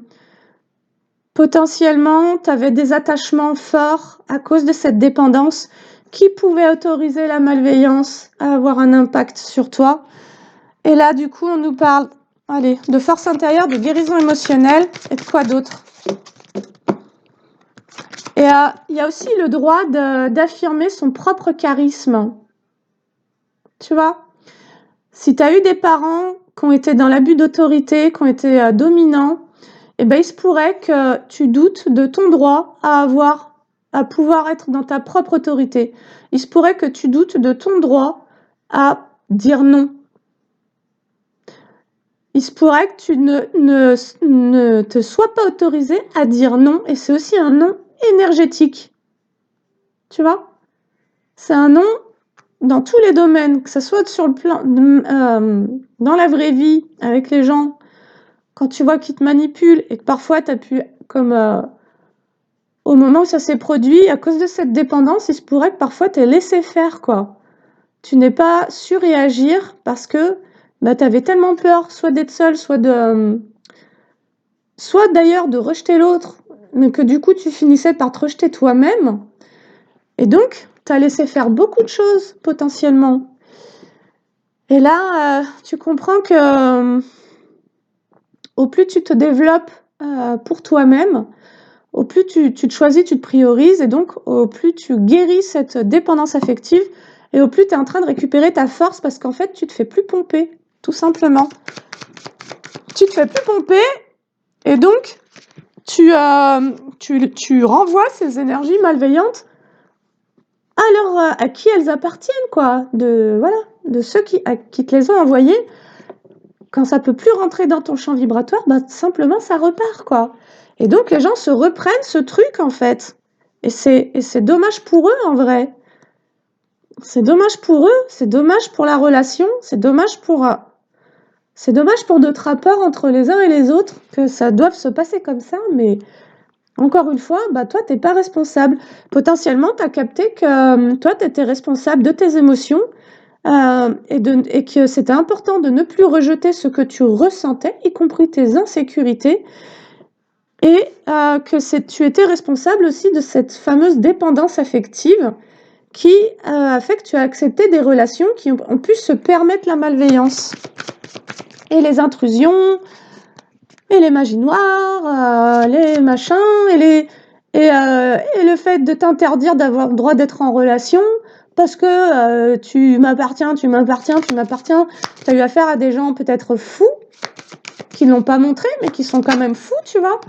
potentiellement, tu avais des attachements forts à cause de cette dépendance qui pouvaient autoriser la malveillance à avoir un impact sur toi. Et là, du coup, on nous parle de force intérieure, de guérison émotionnelle et de quoi d'autre? Et il y a aussi le droit d'affirmer son propre charisme. Tu vois? Si tu as eu des parents qui ont été dans l'abus d'autorité, qui ont été dominants, eh ben, il se pourrait que tu doutes de ton droit à pouvoir être dans ta propre autorité. Il se pourrait que tu doutes de ton droit à dire non. Il se pourrait que tu ne te sois pas autorisé à dire non, et c'est aussi un non énergétique. Tu vois? C'est un non dans tous les domaines, que ce soit sur le plan dans la vraie vie, avec les gens, quand tu vois qu'ils te manipulent et que parfois tu as pu, comme au moment où ça s'est produit, à cause de cette dépendance, il se pourrait que parfois tu aies laissé faire, quoi. Tu n'aies pas su réagir parce que tu avais tellement peur, soit d'être seule, soit d'ailleurs de rejeter l'autre, mais que du coup tu finissais par te rejeter toi-même. Et donc, tu as laissé faire beaucoup de choses potentiellement. Et là, tu comprends que au plus tu te développes pour toi-même, au plus tu te choisis, tu te priorises, et donc au plus tu guéris cette dépendance affective, et au plus tu es en train de récupérer ta force parce qu'en fait, tu te fais plus pomper, tout simplement. Tu te fais plus pomper, et donc tu renvoies ces énergies malveillantes à qui elles appartiennent, quoi, de ceux qui te les ont envoyées. Quand ça peut plus rentrer dans ton champ vibratoire, simplement ça repart, quoi. Et donc les gens se reprennent ce truc, en fait. Et c'est dommage pour eux, en vrai. C'est dommage pour eux, c'est dommage pour la relation, c'est dommage pour d'autres rapports entre les uns et les autres, que ça doive se passer comme ça, mais encore une fois, toi, t'es pas responsable. Potentiellement, tu as capté que toi, tu étais responsable de tes émotions, et que c'était important de ne plus rejeter ce que tu ressentais, y compris tes insécurités, et que tu étais responsable aussi de cette fameuse dépendance affective qui a fait que tu as accepté des relations qui ont pu se permettre la malveillance et les intrusions et les magies noires, les machins et le fait de t'interdire d'avoir le droit d'être en relation parce que tu m'appartiens, tu as eu affaire à des gens peut-être fous qui ne l'ont pas montré mais qui sont quand même fous, tu vois.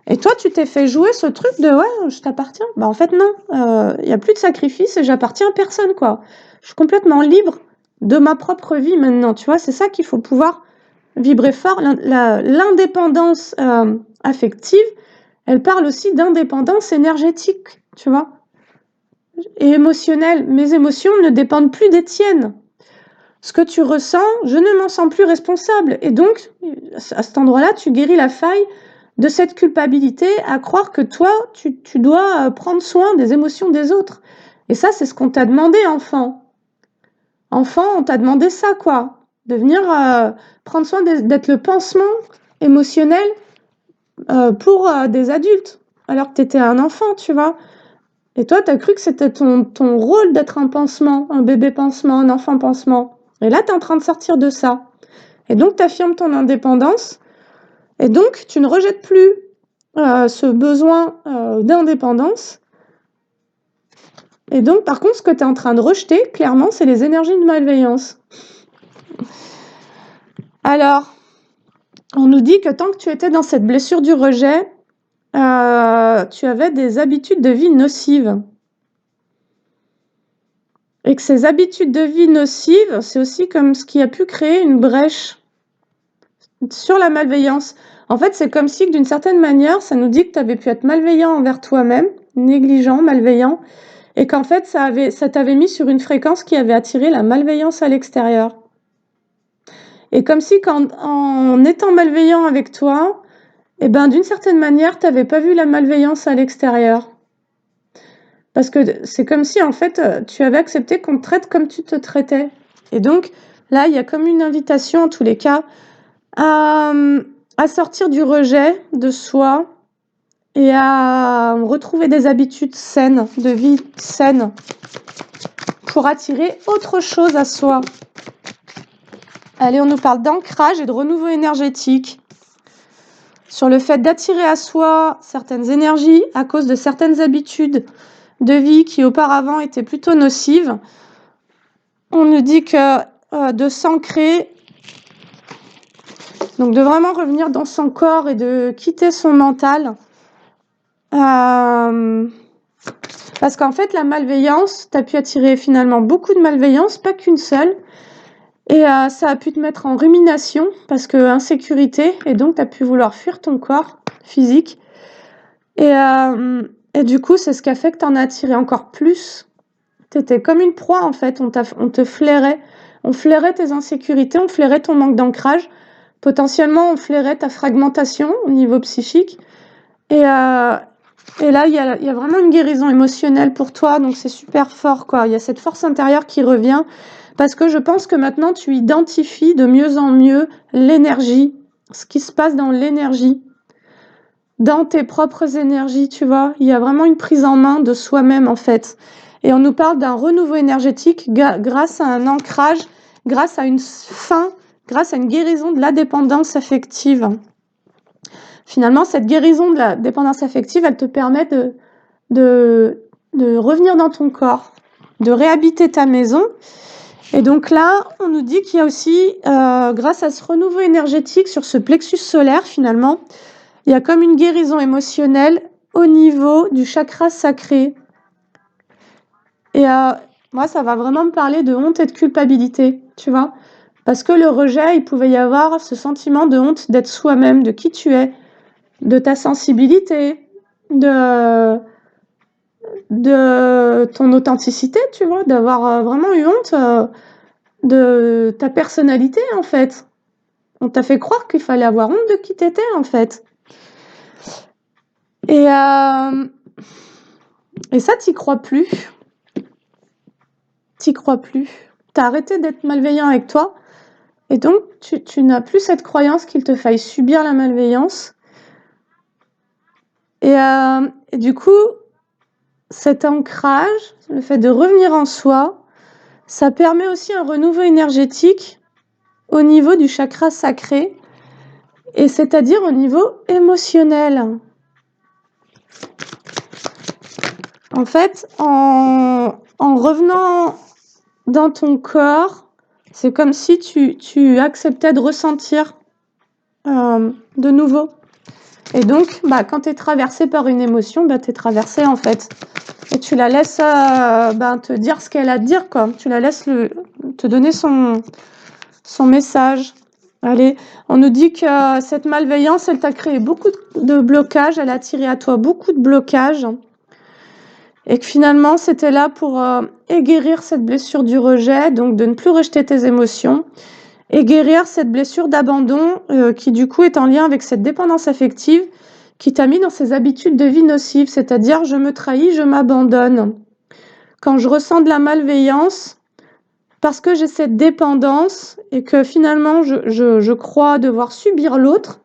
Et toi, tu t'es fait jouer ce truc de ouais, je t'appartiens. Bah en fait non, il y a plus de sacrifice et j'appartiens à personne quoi. Je suis complètement libre de ma propre vie maintenant. Tu vois, c'est ça qu'il faut pouvoir vibrer fort. L'indépendance affective, elle parle aussi d'indépendance énergétique. Tu vois, et émotionnelle. Mes émotions ne dépendent plus des tiennes. Ce que tu ressens, je ne m'en sens plus responsable. Et donc, à cet endroit-là, tu guéris la faille de cette culpabilité à croire que toi, tu dois prendre soin des émotions des autres. Et ça, c'est ce qu'on t'a demandé, enfant. Enfant, on t'a demandé ça, quoi. De venir prendre soin d'être le pansement émotionnel pour des adultes, alors que tu étais un enfant, tu vois. Et toi, tu as cru que c'était ton rôle d'être un pansement, un bébé pansement, un enfant pansement. Et là, tu es en train de sortir de ça. Et donc, tu affirmes ton indépendance. Et donc, tu ne rejettes plus ce besoin d'indépendance. Et donc, par contre, ce que tu es en train de rejeter, clairement, c'est les énergies de malveillance. Alors, on nous dit que tant que tu étais dans cette blessure du rejet, tu avais des habitudes de vie nocives. Et que ces habitudes de vie nocives, c'est aussi comme ce qui a pu créer une brèche sur la malveillance. En fait, c'est comme si, d'une certaine manière, ça nous dit que tu avais pu être malveillant envers toi-même, négligent, malveillant, et qu'en fait, ça t'avait mis sur une fréquence qui avait attiré la malveillance à l'extérieur. Et comme si, en étant malveillant avec toi, eh ben, d'une certaine manière, tu n'avais pas vu la malveillance à l'extérieur. Parce que c'est comme si, en fait, tu avais accepté qu'on te traite comme tu te traitais. Et donc, là, il y a comme une invitation, en tous les cas, à sortir du rejet de soi et à retrouver des habitudes saines, de vie saine, pour attirer autre chose à soi. Allez, on nous parle d'ancrage et de renouveau énergétique, sur le fait d'attirer à soi certaines énergies à cause de certaines habitudes de vie qui auparavant étaient plutôt nocives. On nous dit que de s'ancrer, donc de vraiment revenir dans son corps et de quitter son mental. Parce qu'en fait, la malveillance, tu as pu attirer finalement beaucoup de malveillance, pas qu'une seule. Et ça a pu te mettre en rumination, parce que insécurité, et donc tu as pu vouloir fuir ton corps physique. Et du coup, c'est ce qui a fait que tu en as attiré encore plus. Tu étais comme une proie, en fait. On te flairait. On flairait tes insécurités, on flairait ton manque d'ancrage. Potentiellement, on flairait ta fragmentation au niveau psychique. Et là, il y a vraiment une guérison émotionnelle pour toi, donc c'est super fort, quoi. Il y a cette force intérieure qui revient, parce que je pense que maintenant, tu identifies de mieux en mieux l'énergie, ce qui se passe dans l'énergie, dans tes propres énergies, tu vois. Il y a vraiment une prise en main de soi-même, en fait. Et on nous parle d'un renouveau énergétique grâce à un ancrage, grâce à une fin, grâce à une guérison de la dépendance affective. Finalement, cette guérison de la dépendance affective, elle te permet de revenir dans ton corps, de réhabiter ta maison. Et donc là, on nous dit qu'il y a aussi, grâce à ce renouveau énergétique sur ce plexus solaire, finalement, il y a comme une guérison émotionnelle au niveau du chakra sacré. Et moi, ça va vraiment me parler de honte et de culpabilité, tu vois. Parce que le rejet, il pouvait y avoir ce sentiment de honte d'être soi-même, de qui tu es, de ta sensibilité, de ton authenticité, tu vois, d'avoir vraiment eu honte de ta personnalité, en fait. On t'a fait croire qu'il fallait avoir honte de qui t'étais, en fait. Et ça, t'y crois plus. T'y crois plus. T'as arrêté d'être malveillant avec toi. Et donc, tu n'as plus cette croyance qu'il te faille subir la malveillance. Et du coup, cet ancrage, le fait de revenir en soi, ça permet aussi un renouveau énergétique au niveau du chakra sacré, et c'est-à-dire au niveau émotionnel. En fait, en revenant dans ton corps, c'est comme si tu acceptais de ressentir de nouveau. Et donc, quand tu es traversé par une émotion, tu es traversé en fait. Et tu la laisses te dire ce qu'elle a à te dire, quoi. Tu la laisses te donner son message. Allez, on nous dit que cette malveillance, elle t'a créé beaucoup de blocages, elle a attiré à toi beaucoup de blocages. Et que finalement, c'était là pour guérir cette blessure du rejet, donc de ne plus rejeter tes émotions, et guérir cette blessure d'abandon qui du coup est en lien avec cette dépendance affective qui t'a mis dans ces habitudes de vie nocives, c'est-à-dire je me trahis, je m'abandonne. Quand je ressens de la malveillance, parce que j'ai cette dépendance et que finalement je crois devoir subir l'autre,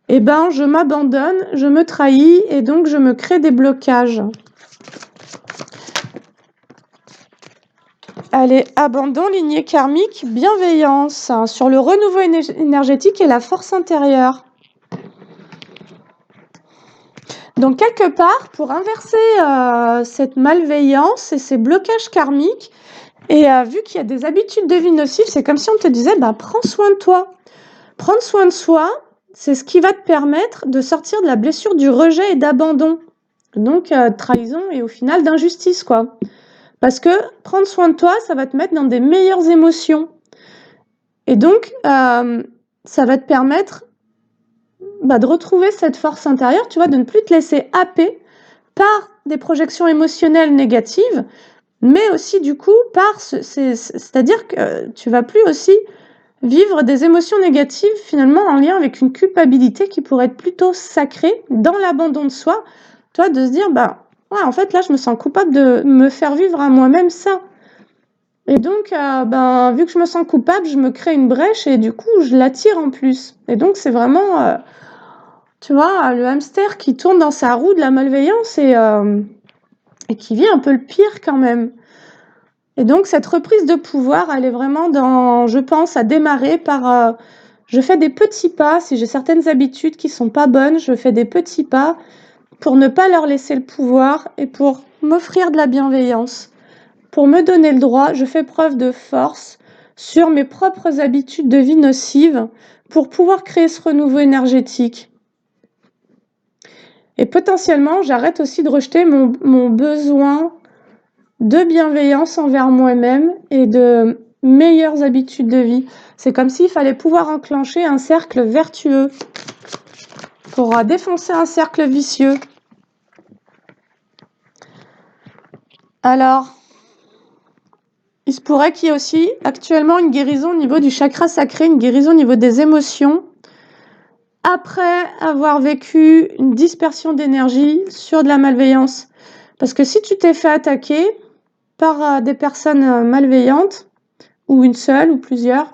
je m'abandonne, je me trahis et donc je me crée des blocages. Allez, abandon, lignée karmique, bienveillance, sur le renouveau énergétique et la force intérieure. Donc, quelque part, pour inverser cette malveillance et ces blocages karmiques, et vu qu'il y a des habitudes de vie nocives, c'est comme si on te disait, prends soin de toi. Prendre soin de soi, c'est ce qui va te permettre de sortir de la blessure du rejet et d'abandon. Donc, trahison et au final d'injustice, quoi. Parce que prendre soin de toi, ça va te mettre dans des meilleures émotions. Et donc, ça va te permettre de retrouver cette force intérieure, tu vois, de ne plus te laisser happer par des projections émotionnelles négatives, mais aussi du coup c'est-à-dire que tu vas plus aussi vivre des émotions négatives finalement en lien avec une culpabilité qui pourrait être plutôt sacrée dans l'abandon de soi, toi de se dire ouais, en fait là je me sens coupable de me faire vivre à moi-même ça. Et donc vu que je me sens coupable, je me crée une brèche et du coup je l'attire en plus. Et donc c'est vraiment tu vois, le hamster qui tourne dans sa roue de la malveillance et qui vit un peu le pire quand même. Et donc, cette reprise de pouvoir, elle est vraiment je pense, à démarrer par je fais des petits pas. Si j'ai certaines habitudes qui sont pas bonnes, je fais des petits pas pour ne pas leur laisser le pouvoir et pour m'offrir de la bienveillance. Pour me donner le droit, je fais preuve de force sur mes propres habitudes de vie nocives pour pouvoir créer ce renouveau énergétique. Et potentiellement, j'arrête aussi de rejeter mon besoin de bienveillance envers moi-même et de meilleures habitudes de vie. C'est comme s'il fallait pouvoir enclencher un cercle vertueux pour défoncer un cercle vicieux. Alors, il se pourrait qu'il y ait aussi actuellement une guérison au niveau du chakra sacré, une guérison au niveau des émotions, après avoir vécu une dispersion d'énergie sur de la malveillance. Parce que si tu t'es fait attaquer par des personnes malveillantes, ou une seule, ou plusieurs,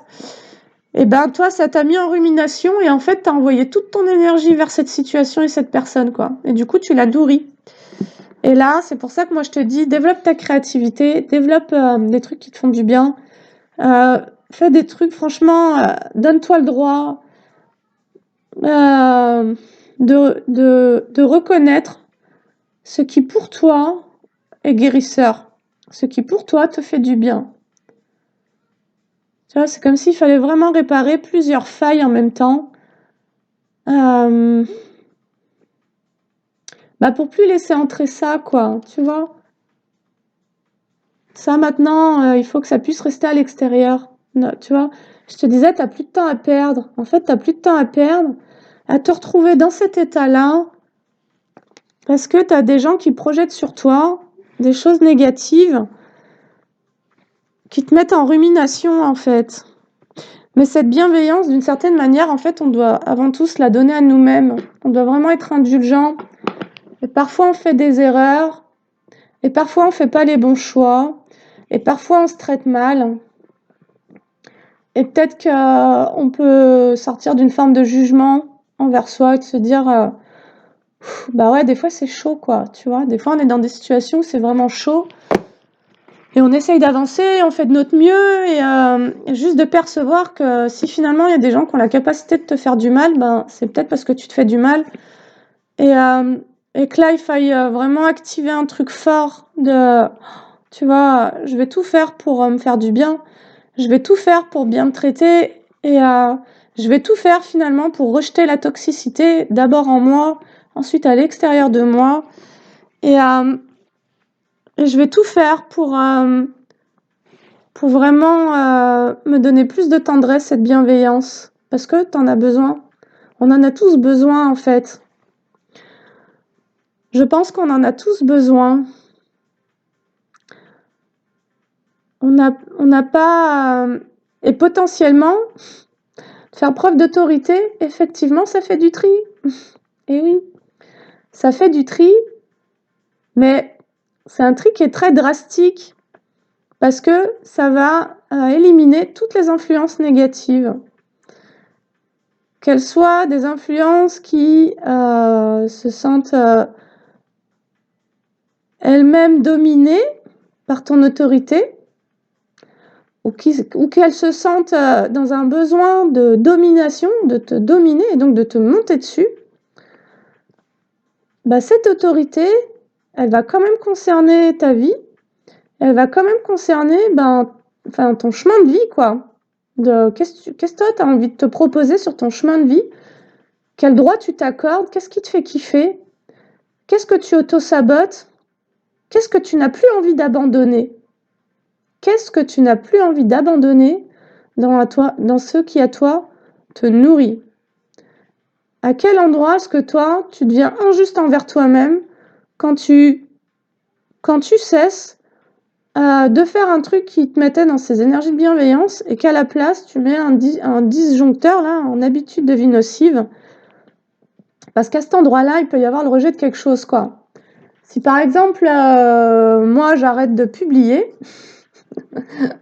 et toi, ça t'a mis en rumination, et en fait, t'as envoyé toute ton énergie vers cette situation et cette personne, quoi. Et du coup, tu l'as nourrie. Et là, c'est pour ça que moi, je te dis, développe ta créativité, développe des trucs qui te font du bien, fais des trucs, franchement, donne-toi le droit de reconnaître ce qui pour toi est guérisseur, ce qui pour toi te fait du bien. Tu vois, c'est comme s'il fallait vraiment réparer plusieurs failles en même temps. Pour plus laisser entrer ça, quoi, tu vois. Ça, maintenant, il faut que ça puisse rester à l'extérieur. Tu vois, je te disais, t'as plus de temps à perdre. En fait, t'as plus de temps à perdre à te retrouver dans cet état-là parce que t'as des gens qui projettent sur toi des choses négatives qui te mettent en rumination, en fait. Mais cette bienveillance, d'une certaine manière, en fait, on doit avant tout se la donner à nous-mêmes. On doit vraiment être indulgent. Et parfois, on fait des erreurs. Et parfois, on fait pas les bons choix. Et parfois, on se traite mal. Et peut-être qu'on peut sortir d'une forme de jugement envers soi et de se dire ouais, des fois, c'est chaud, quoi. Tu vois, des fois, on est dans des situations où c'est vraiment chaud. Et on essaye d'avancer, on fait de notre mieux et juste de percevoir que si finalement il y a des gens qui ont la capacité de te faire du mal, c'est peut-être parce que tu te fais du mal. Et que là, il faille vraiment activer un truc fort de, tu vois, je vais tout faire pour me faire du bien. Je vais tout faire pour bien me traiter et Je vais tout faire finalement pour rejeter la toxicité, d'abord en moi, ensuite à l'extérieur de moi. Et je vais tout faire pour vraiment me donner plus de tendresse et de bienveillance. Parce que t'en as besoin. On en a tous besoin, en fait. Je pense qu'on en a tous besoin. On n'a pas... et potentiellement, faire preuve d'autorité, effectivement, ça fait du tri. Et oui, ça fait du tri, mais c'est un tri qui est très drastique parce que ça va éliminer toutes les influences négatives. Qu'elles soient des influences qui se sentent elles-mêmes dominées par ton autorité, ou qu'elles se sentent dans un besoin de domination, de te dominer et donc de te monter dessus, bah, cette autorité, elle va quand même concerner ta vie, elle va quand même concerner ton chemin de vie, quoi. Qu'est-ce que toi, tu as envie de te proposer sur ton chemin de vie? Quel droit tu t'accordes? Qu'est-ce qui te fait kiffer? Qu'est-ce que tu auto-sabotes? Qu'est-ce que tu n'as plus envie d'abandonner? Qu'est-ce que tu n'as plus envie d'abandonner dans ce qui, à toi, te nourrit? À quel endroit est-ce que toi, tu deviens injuste envers toi-même quand tu cesses de faire un truc qui te mettait dans ces énergies de bienveillance et qu'à la place, tu mets un disjoncteur là, en habitude de vie nocive? Parce qu'à cet endroit-là, il peut y avoir le rejet de quelque chose, quoi. Si par exemple, moi, j'arrête de publier,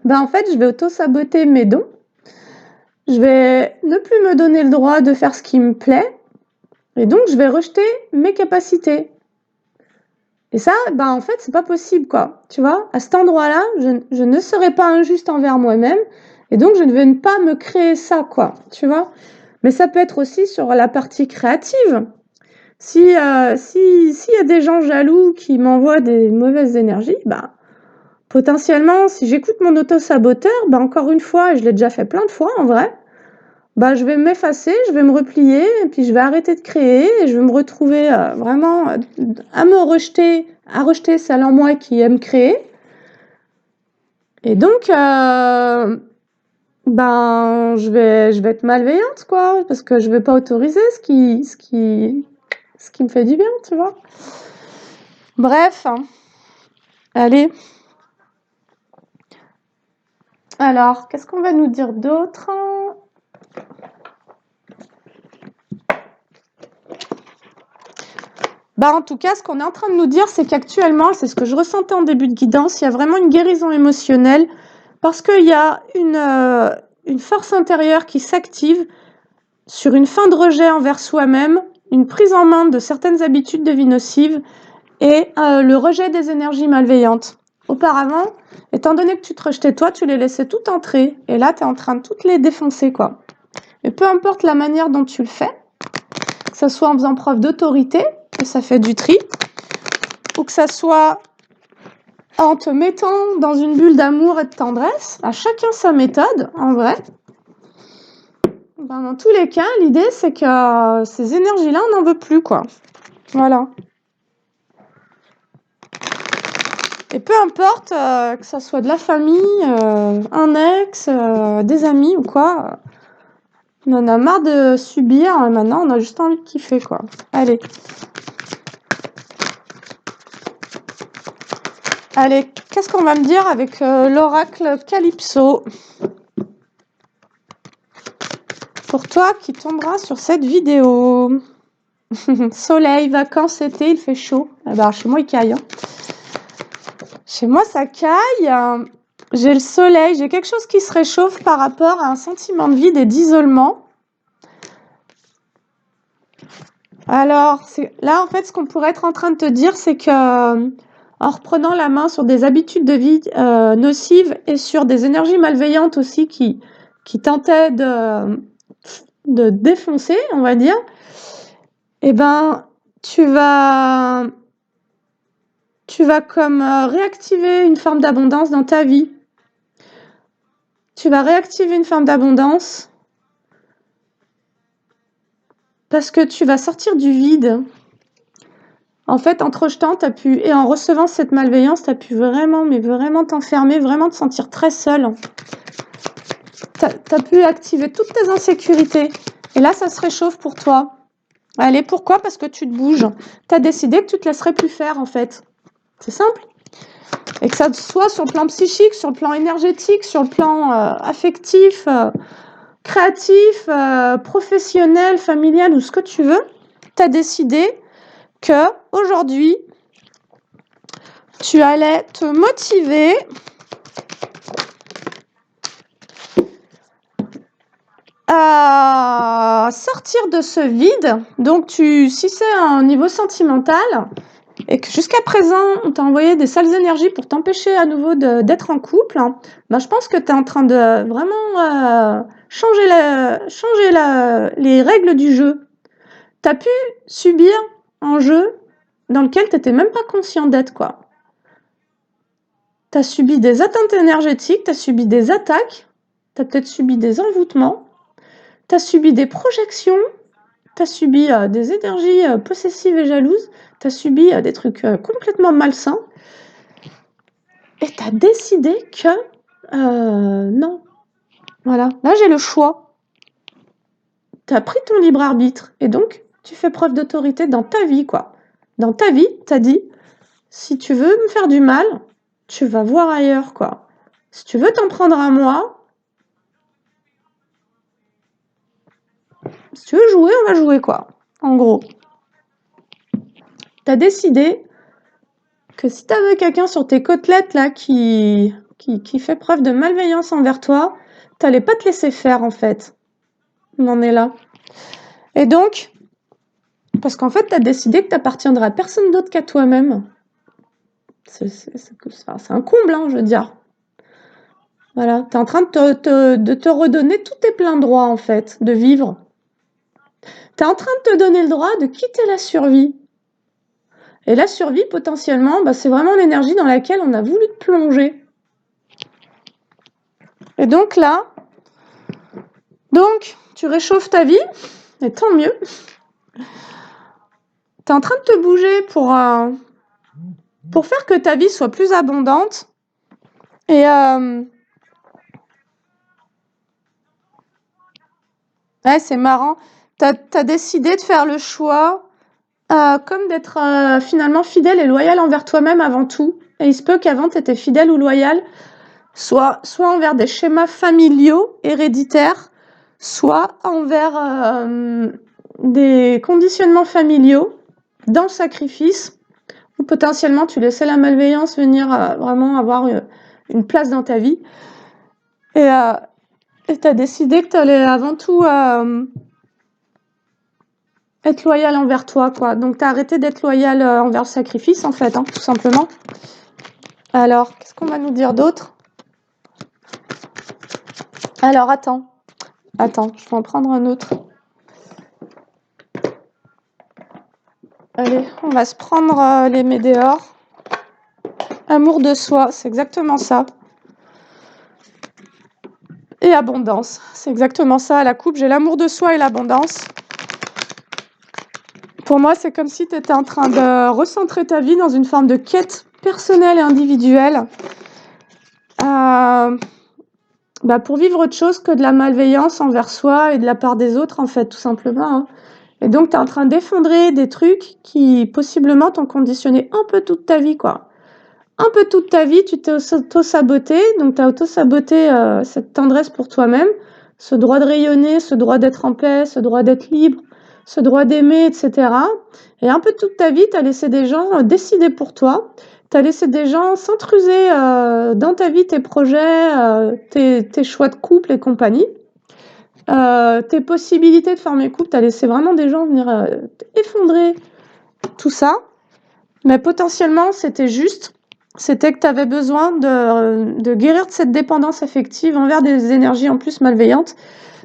en fait, je vais auto-saboter mes dons. Je vais ne plus me donner le droit de faire ce qui me plaît. Et donc, je vais rejeter mes capacités. Et ça, en fait, c'est pas possible, quoi. Tu vois, à cet endroit-là, je ne serai pas injuste envers moi-même. Et donc, je ne vais pas me créer ça, quoi. Tu vois. Mais ça peut être aussi sur la partie créative. S'il y a des gens jaloux qui m'envoient des mauvaises énergies, potentiellement, si j'écoute mon auto-saboteur, encore une fois, et je l'ai déjà fait plein de fois en vrai, je vais m'effacer, je vais me replier, et puis je vais arrêter de créer, et je vais me retrouver vraiment à rejeter celle en moi qui aime créer. Et donc, je vais être malveillante, quoi, parce que je vais pas autoriser ce qui me fait du bien, tu vois. Bref, allez. Alors, qu'est-ce qu'on va nous dire d'autre? En tout cas, ce qu'on est en train de nous dire, c'est qu'actuellement, c'est ce que je ressentais en début de guidance, il y a vraiment une guérison émotionnelle parce qu'il y a une force intérieure qui s'active sur une fin de rejet envers soi-même, une prise en main de certaines habitudes de vie nocives et le rejet des énergies malveillantes. Auparavant, étant donné que tu te rejetais toi, tu les laissais toutes entrer et là, tu es en train de toutes les défoncer, quoi. Et peu importe la manière dont tu le fais, que ça soit en faisant preuve d'autorité, et ça fait du tri, ou que ça soit en te mettant dans une bulle d'amour et de tendresse, à chacun sa méthode, en vrai. Dans tous les cas, l'idée, c'est que ces énergies-là, on n'en veut plus, quoi. Voilà. Et peu importe que ça soit de la famille, un ex, des amis ou quoi, on en a marre de subir, maintenant on a juste envie de kiffer, quoi. Allez. Allez, qu'est-ce qu'on va me dire avec l'oracle Calypso pour toi qui tombera sur cette vidéo? Soleil, vacances, été, il fait chaud. Chez moi, il caille. Chez moi, ça caille. J'ai le soleil, j'ai quelque chose qui se réchauffe par rapport à un sentiment de vide et d'isolement. Alors, là, en fait, ce qu'on pourrait être en train de te dire, c'est que en reprenant la main sur des habitudes de vie nocives et sur des énergies malveillantes aussi qui tentaient de défoncer, on va dire, tu vas comme réactiver une forme d'abondance dans ta vie. Tu vas réactiver une forme d'abondance parce que tu vas sortir du vide. En fait, en te rejetant, et en recevant cette malveillance, tu as pu vraiment, mais vraiment t'enfermer, vraiment te sentir très seule. Tu as pu activer toutes tes insécurités. Et là, ça se réchauffe pour toi. Allez, pourquoi? Parce que tu te bouges. Tu as décidé que tu te laisserais plus faire, en fait. C'est simple. Et que ça soit sur le plan psychique, sur le plan énergétique, sur le plan affectif, créatif, professionnel, familial ou ce que tu veux, tu as décidé que aujourd'hui, tu allais te motiver à sortir de ce vide. Donc, si c'est un niveau sentimental et que jusqu'à présent, on t'a envoyé des sales énergies pour t'empêcher à nouveau d'être en couple, ben, je pense que tu es en train de vraiment changer les règles du jeu. Tu as pu subir un jeu dans lequel tu n'étais même pas conscient d'être, quoi. Tu as subi des atteintes énergétiques, tu as subi des attaques, tu as peut-être subi des envoûtements, tu as subi des projections, tu as subi des énergies possessives et jalouses, tu as subi des trucs complètement malsains, et tu as décidé que non. Voilà, là j'ai le choix. Tu as pris ton libre arbitre, et donc tu fais preuve d'autorité dans ta vie, quoi. Dans ta vie, tu as dit, si tu veux me faire du mal, tu vas voir ailleurs, quoi. Si tu veux t'en prendre à moi, si tu veux jouer, on va jouer, quoi. En gros. Tu as décidé que si tu avais quelqu'un sur tes côtelettes, là, qui fait preuve de malveillance envers toi, tu n'allais pas te laisser faire, en fait. On en est là. Et donc, parce qu'en fait, tu as décidé que tu appartiendrais à personne d'autre qu'à toi-même. C'est un comble, hein, je veux dire. Voilà, tu es en train de te redonner tous tes pleins droits, en fait, de vivre. Tu es en train de te donner le droit de quitter la survie. Et la survie, potentiellement, bah, c'est vraiment l'énergie dans laquelle on a voulu te plonger. Et donc là, tu réchauffes ta vie, et tant mieux. Tu es en train de te bouger pour faire que ta vie soit plus abondante. Et ouais, c'est marrant. Tu as décidé de faire le choix comme d'être finalement fidèle et loyal envers toi-même avant tout. Et il se peut qu'avant, tu étais fidèle ou loyal, soit envers des schémas familiaux, héréditaires, soit envers des conditionnements familiaux, dans le sacrifice, ou potentiellement tu laissais la malveillance venir vraiment avoir une place dans ta vie. Et tu as décidé que tu allais avant tout être loyal envers toi, quoi. Donc, tu as arrêté d'être loyal envers le sacrifice, en fait, hein, tout simplement. Alors, qu'est-ce qu'on va nous dire d'autre? Alors, attends, je vais en prendre un autre. Allez, on va se prendre les météores. Amour de soi, c'est exactement ça. Et abondance, c'est exactement ça. À la coupe, j'ai l'amour de soi et l'abondance. Pour moi, c'est comme si tu étais en train de recentrer ta vie dans une forme de quête personnelle et individuelle. Pour vivre autre chose que de la malveillance envers soi et de la part des autres, en fait, tout simplement. Hein. Et donc, tu es en train d'effondrer des trucs qui, possiblement, t'ont conditionné un peu toute ta vie, quoi. Un peu toute ta vie, tu t'es auto-saboté, donc tu as auto-saboté cette tendresse pour toi-même, ce droit de rayonner, ce droit d'être en paix, ce droit d'être libre, ce droit d'aimer, etc. Et un peu toute ta vie, tu as laissé des gens décider pour toi, tu as laissé des gens s'intruser dans ta vie, tes projets, tes choix de couple et compagnie, tes possibilités de former couple, tu as laissé vraiment des gens venir effondrer tout ça, mais potentiellement, c'était que tu avais besoin de guérir de cette dépendance affective envers des énergies en plus malveillantes.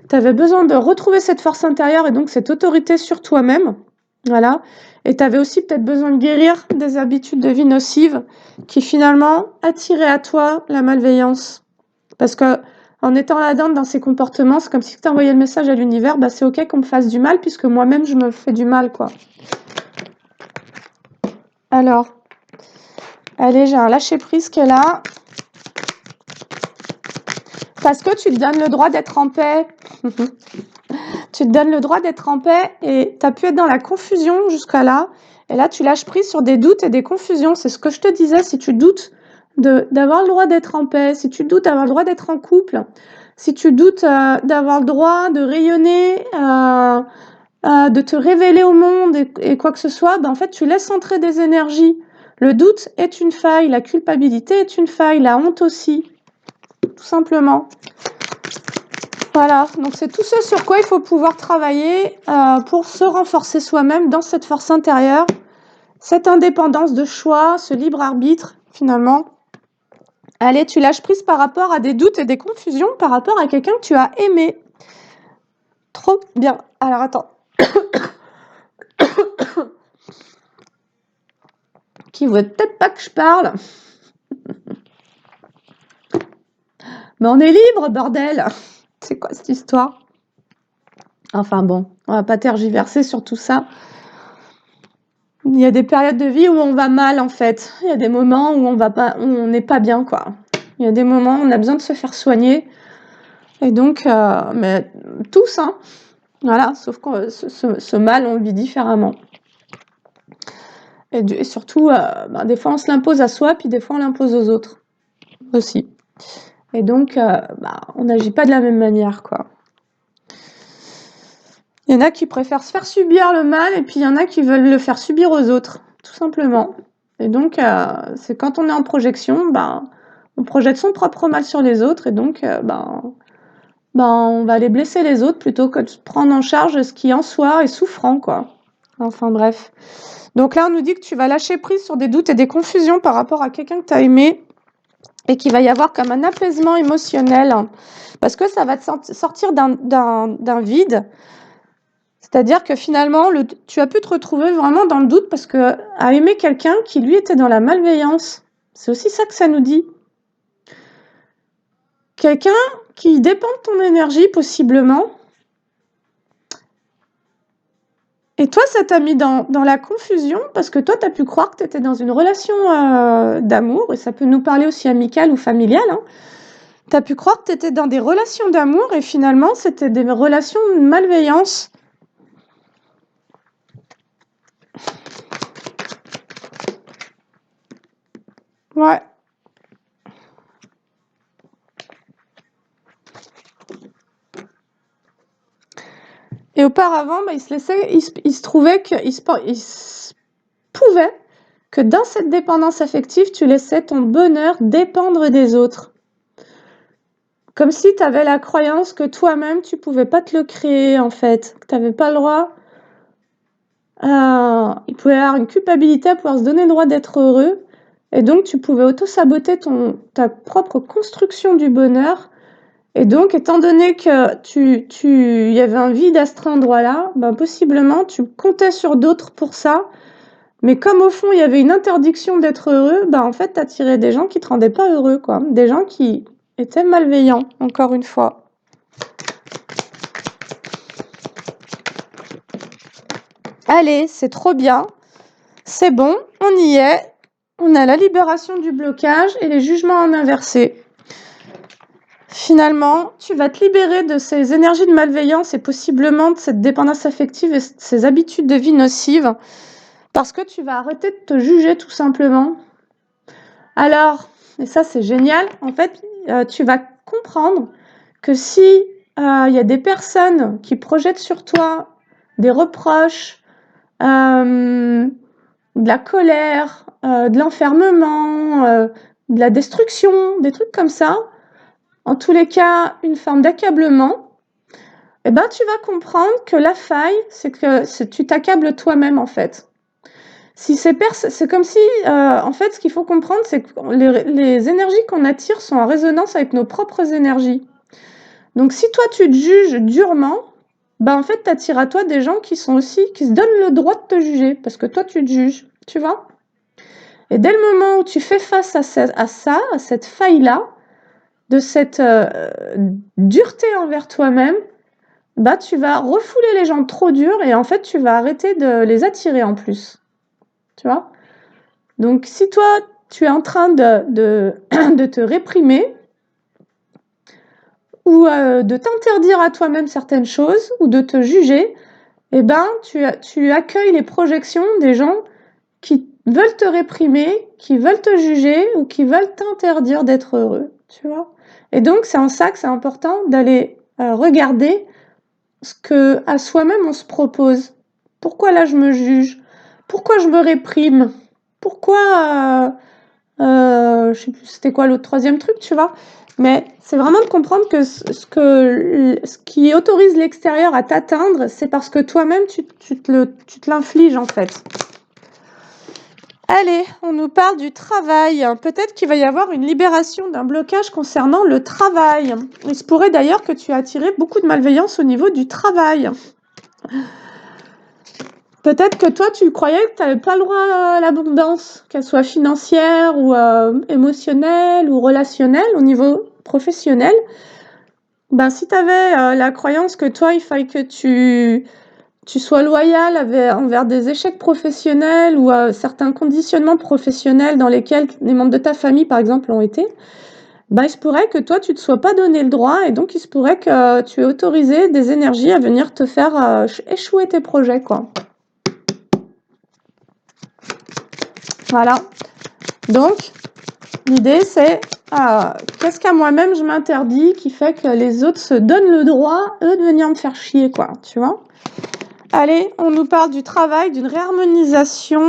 Tu avais besoin de retrouver cette force intérieure et donc cette autorité sur toi-même. Voilà. Et tu avais aussi peut-être besoin de guérir des habitudes de vie nocives qui finalement attiraient à toi la malveillance. Parce que en étant là-dedans dans ses comportements, c'est comme si tu envoyais le message à l'univers, bah c'est ok qu'on me fasse du mal puisque moi-même je me fais du mal, quoi. Alors, allez, j'ai un lâcher-prise qui est là. Parce que tu te donnes le droit d'être en paix. Tu te donnes le droit d'être en paix et tu as pu être dans la confusion jusqu'à là. Et là, tu lâches prise sur des doutes et des confusions. C'est ce que je te disais, si tu doutes d'avoir le droit d'être en paix, si tu doutes d'avoir le droit d'être en couple, si tu doutes d'avoir le droit de rayonner, de te révéler au monde et quoi que ce soit, ben en fait, tu laisses entrer des énergies. Le doute est une faille, la culpabilité est une faille, la honte aussi, tout simplement. Voilà, donc c'est tout ce sur quoi il faut pouvoir travailler pour se renforcer soi-même dans cette force intérieure, cette indépendance de choix, ce libre arbitre, finalement. Allez, tu lâches prise par rapport à des doutes et des confusions par rapport à quelqu'un que tu as aimé. Trop bien. Alors, attends. Qui ne veut peut-être pas que je parle. Mais on est libre, bordel. C'est quoi cette histoire? Enfin bon, on va pas tergiverser sur tout ça. Il y a des périodes de vie où on va mal, en fait. Il y a des moments où on n'est pas bien, quoi. Il y a des moments où on a besoin de se faire soigner. Et donc, mais tous, hein. Voilà, sauf que ce mal, on le vit différemment. Et surtout, des fois, on se l'impose à soi, puis des fois, on l'impose aux autres aussi. Et donc, on n'agit pas de la même manière, quoi. Il y en a qui préfèrent se faire subir le mal, et puis il y en a qui veulent le faire subir aux autres, tout simplement. Et donc, c'est quand on est en projection, on projette son propre mal sur les autres, et donc, on va aller blesser les autres plutôt que de prendre en charge ce qui en soi est souffrant, quoi. Enfin bref. Donc là, on nous dit que tu vas lâcher prise sur des doutes et des confusions par rapport à quelqu'un que tu as aimé et qu'il va y avoir comme un apaisement émotionnel parce que ça va te sortir d'un vide. C'est-à-dire que finalement, tu as pu te retrouver vraiment dans le doute parce que à aimer quelqu'un qui, lui, était dans la malveillance. C'est aussi ça que ça nous dit. Quelqu'un qui dépend de ton énergie, possiblement. Et toi, ça t'a mis dans la confusion parce que toi, tu as pu croire que tu étais dans une relation d'amour, et ça peut nous parler aussi amicale ou familiale. Hein. Tu as pu croire que tu étais dans des relations d'amour et finalement, c'était des relations de malveillance. Ouais. Et auparavant, il se trouvait qu'il se pouvait que dans cette dépendance affective, tu laissais ton bonheur dépendre des autres. Comme si tu avais la croyance que toi-même, tu pouvais pas te le créer, en fait. Que tu n'avais pas le droit. Il pouvait y avoir une culpabilité à pouvoir se donner le droit d'être heureux. Et donc, tu pouvais auto-saboter ta propre construction du bonheur. Et donc, étant donné que il y avait un vide à cet endroit-là, possiblement, tu comptais sur d'autres pour ça. Mais comme au fond, il y avait une interdiction d'être heureux, en fait, tu attirais des gens qui te rendaient pas heureux, quoi. Des gens qui étaient malveillants, encore une fois. Allez, c'est trop bien. C'est bon, on y est. On a la libération du blocage et les jugements en inversé. Finalement, tu vas te libérer de ces énergies de malveillance et possiblement de cette dépendance affective et ces habitudes de vie nocives parce que tu vas arrêter de te juger tout simplement. Alors, et ça c'est génial, en fait, tu vas comprendre que si il y a des personnes qui projettent sur toi des reproches, de la colère, de l'enfermement, de la destruction, des trucs comme ça, en tous les cas, une forme d'accablement, tu vas comprendre que la faille, c'est que tu t'accables toi-même, en fait. C'est comme si, en fait, ce qu'il faut comprendre, c'est que les énergies qu'on attire sont en résonance avec nos propres énergies. Donc, si toi, tu te juges durement, en fait, tu attires à toi des gens qui se donnent le droit de te juger, parce que toi, tu te juges, tu vois. Et dès le moment où tu fais face à ça, à cette faille-là, de cette dureté envers toi-même, bah, tu vas refouler les gens trop durs et en fait, tu vas arrêter de les attirer en plus. Tu vois? Donc, si toi, tu es en train de te réprimer ou de t'interdire à toi-même certaines choses ou de te juger, eh ben, tu accueilles les projections des gens qui veulent te réprimer, qui veulent te juger ou qui veulent t'interdire d'être heureux, tu vois? Et donc, c'est en ça que c'est important d'aller regarder ce qu'à soi-même on se propose. Pourquoi là je me juge? Pourquoi je me réprime? Pourquoi je sais plus c'était quoi l'autre troisième truc, tu vois? Mais c'est vraiment de comprendre que ce qui autorise l'extérieur à t'atteindre, c'est parce que toi-même tu te l'infliges en fait. Allez, on nous parle du travail. Peut-être qu'il va y avoir une libération d'un blocage concernant le travail. Il se pourrait d'ailleurs que tu aies attiré beaucoup de malveillance au niveau du travail. Peut-être que toi, tu croyais que tu n'avais pas le droit à l'abondance, qu'elle soit financière ou émotionnelle ou relationnelle au niveau professionnel. Ben, si tu avais la croyance que toi, il fallait que tu sois loyal envers des échecs professionnels ou certains conditionnements professionnels dans lesquels les membres de ta famille, par exemple, ont été, ben, il se pourrait que toi, tu ne te sois pas donné le droit et donc il se pourrait que tu aies autorisé des énergies à venir te faire échouer tes projets, quoi. Voilà. Donc, l'idée, c'est qu'est-ce qu'à moi-même je m'interdis qui fait que les autres se donnent le droit, eux, de venir me faire chier, quoi, tu vois? Allez, on nous parle du travail, d'une réharmonisation.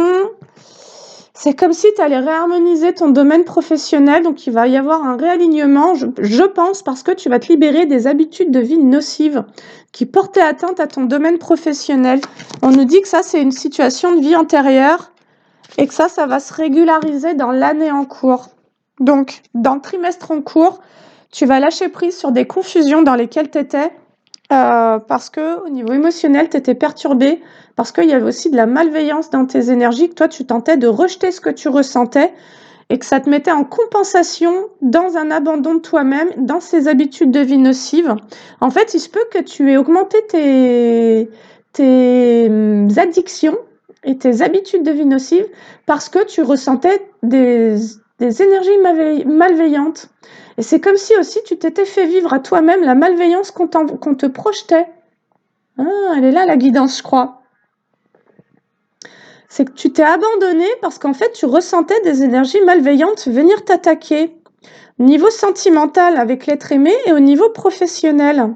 C'est comme si tu allais réharmoniser ton domaine professionnel, donc il va y avoir un réalignement, je pense, parce que tu vas te libérer des habitudes de vie nocives qui portaient atteinte à ton domaine professionnel. On nous dit que ça, c'est une situation de vie antérieure et que ça va se régulariser dans l'année en cours. Donc, dans le trimestre en cours, tu vas lâcher prise sur des confusions dans lesquelles tu étais parce qu'au niveau émotionnel, tu étais perturbé, parce qu'il y avait aussi de la malveillance dans tes énergies, que toi, tu tentais de rejeter ce que tu ressentais et que ça te mettait en compensation dans un abandon de toi-même, dans ces habitudes de vie nocives. En fait, il se peut que tu aies augmenté tes addictions et tes habitudes de vie nocives parce que tu ressentais des énergies malveillantes. Et c'est comme si aussi tu t'étais fait vivre à toi-même la malveillance qu'on te projetait. Ah, elle est là la guidance, je crois. C'est que tu t'es abandonné parce qu'en fait tu ressentais des énergies malveillantes venir t'attaquer. Au niveau sentimental avec l'être aimé et au niveau professionnel.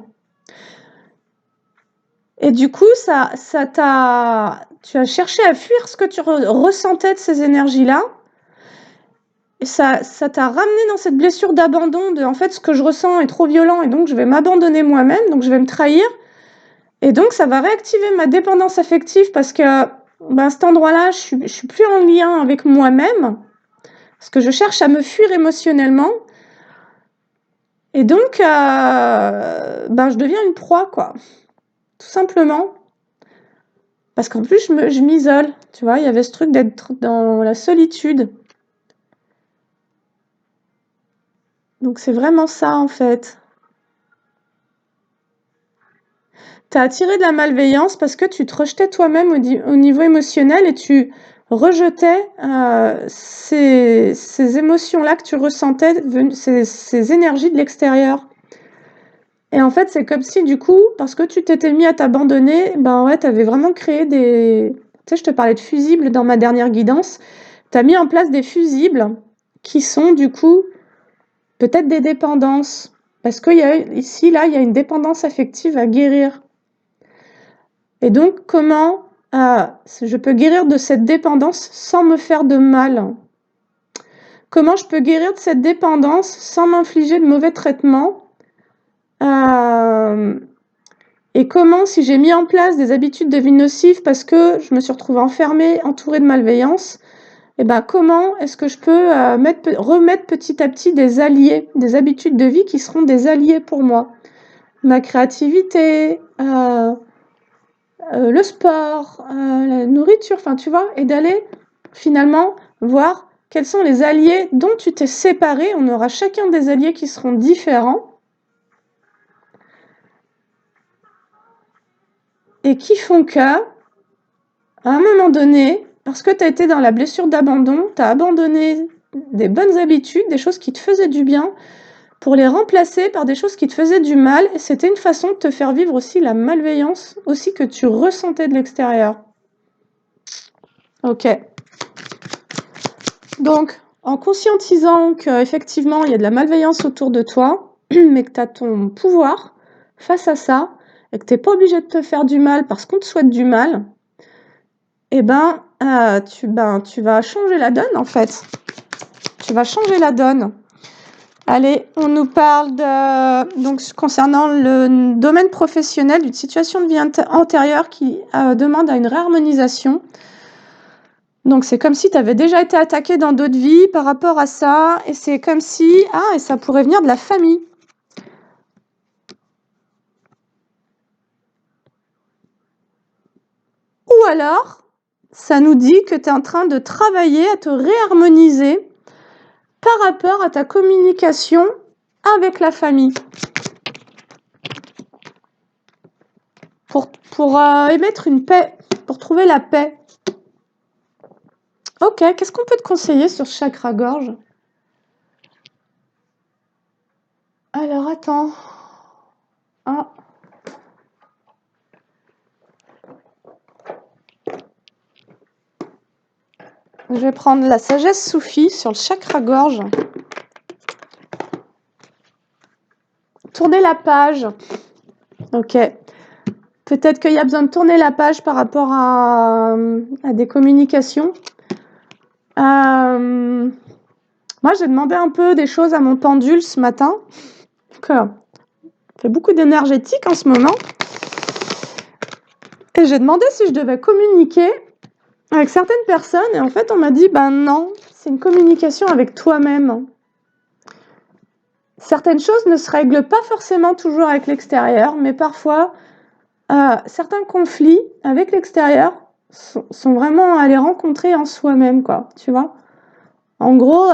Et du coup, tu as cherché à fuir ce que tu ressentais de ces énergies-là. Et ça t'a ramené dans cette blessure d'abandon en fait, ce que je ressens est trop violent et donc je vais m'abandonner moi-même, donc je vais me trahir. Et donc, ça va réactiver ma dépendance affective parce que, à cet endroit-là, je suis plus en lien avec moi-même parce que je cherche à me fuir émotionnellement. Et donc, je deviens une proie, quoi. Tout simplement. Parce qu'en plus, je m'isole. Tu vois, il y avait ce truc d'être dans la solitude. Donc, c'est vraiment ça, en fait. Tu as attiré de la malveillance parce que tu te rejetais toi-même au niveau émotionnel et tu rejetais ces émotions-là que tu ressentais, ces énergies de l'extérieur. Et en fait, c'est comme si du coup, parce que tu t'étais mis à t'abandonner, tu avais vraiment créé des... Tu sais, je te parlais de fusibles dans ma dernière guidance. Tu as mis en place des fusibles qui sont du coup peut-être des dépendances. Parce qu'il y a ici, là, il y a une dépendance affective à guérir. Et donc, comment je peux guérir de cette dépendance sans me faire de mal? Comment je peux guérir de cette dépendance sans m'infliger de mauvais traitements? Et comment, si j'ai mis en place des habitudes de vie nocives parce que je me suis retrouvée enfermée, entourée de malveillance, comment est-ce que je peux remettre petit à petit des alliés, des habitudes de vie qui seront des alliés pour moi? Ma créativité, le sport, la nourriture, enfin tu vois, et d'aller finalement voir quels sont les alliés dont tu t'es séparé. On aura chacun des alliés qui seront différents et qui font que, à un moment donné, parce que tu as été dans la blessure d'abandon, tu as abandonné des bonnes habitudes, des choses qui te faisaient du bien, pour les remplacer par des choses qui te faisaient du mal. Et c'était une façon de te faire vivre aussi la malveillance aussi que tu ressentais de l'extérieur. Ok. Donc, en conscientisant qu'effectivement, il y a de la malveillance autour de toi, mais que tu as ton pouvoir face à ça, et que tu n'es pas obligé de te faire du mal parce qu'on te souhaite du mal, eh ben, tu vas changer la donne, en fait. Tu vas changer la donne. Allez, on nous parle donc, concernant le domaine professionnel d'une situation de vie antérieure qui demande à une réharmonisation. Donc, c'est comme si tu avais déjà été attaqué dans d'autres vies par rapport à ça. Et c'est comme si... et ça pourrait venir de la famille. Ou alors, ça nous dit que tu es en train de travailler à te réharmoniser par rapport à ta communication avec la famille. Pour émettre une paix, pour trouver la paix. Ok, qu'est-ce qu'on peut te conseiller sur ce chakra-gorge? Alors, attends. Ah. Je vais prendre la sagesse soufie sur le chakra-gorge. Tourner la page. Ok. Peut-être qu'il y a besoin de tourner la page par rapport à des communications. Moi, j'ai demandé un peu des choses à mon pendule ce matin. Donc, fait beaucoup d'énergétique en ce moment. Et j'ai demandé si je devais communiquer avec certaines personnes. Et en fait, on m'a dit, non, c'est une communication avec toi-même. Certaines choses ne se règlent pas forcément toujours avec l'extérieur, mais parfois, certains conflits avec l'extérieur sont vraiment à les rencontrer en soi-même, quoi, tu vois. En gros,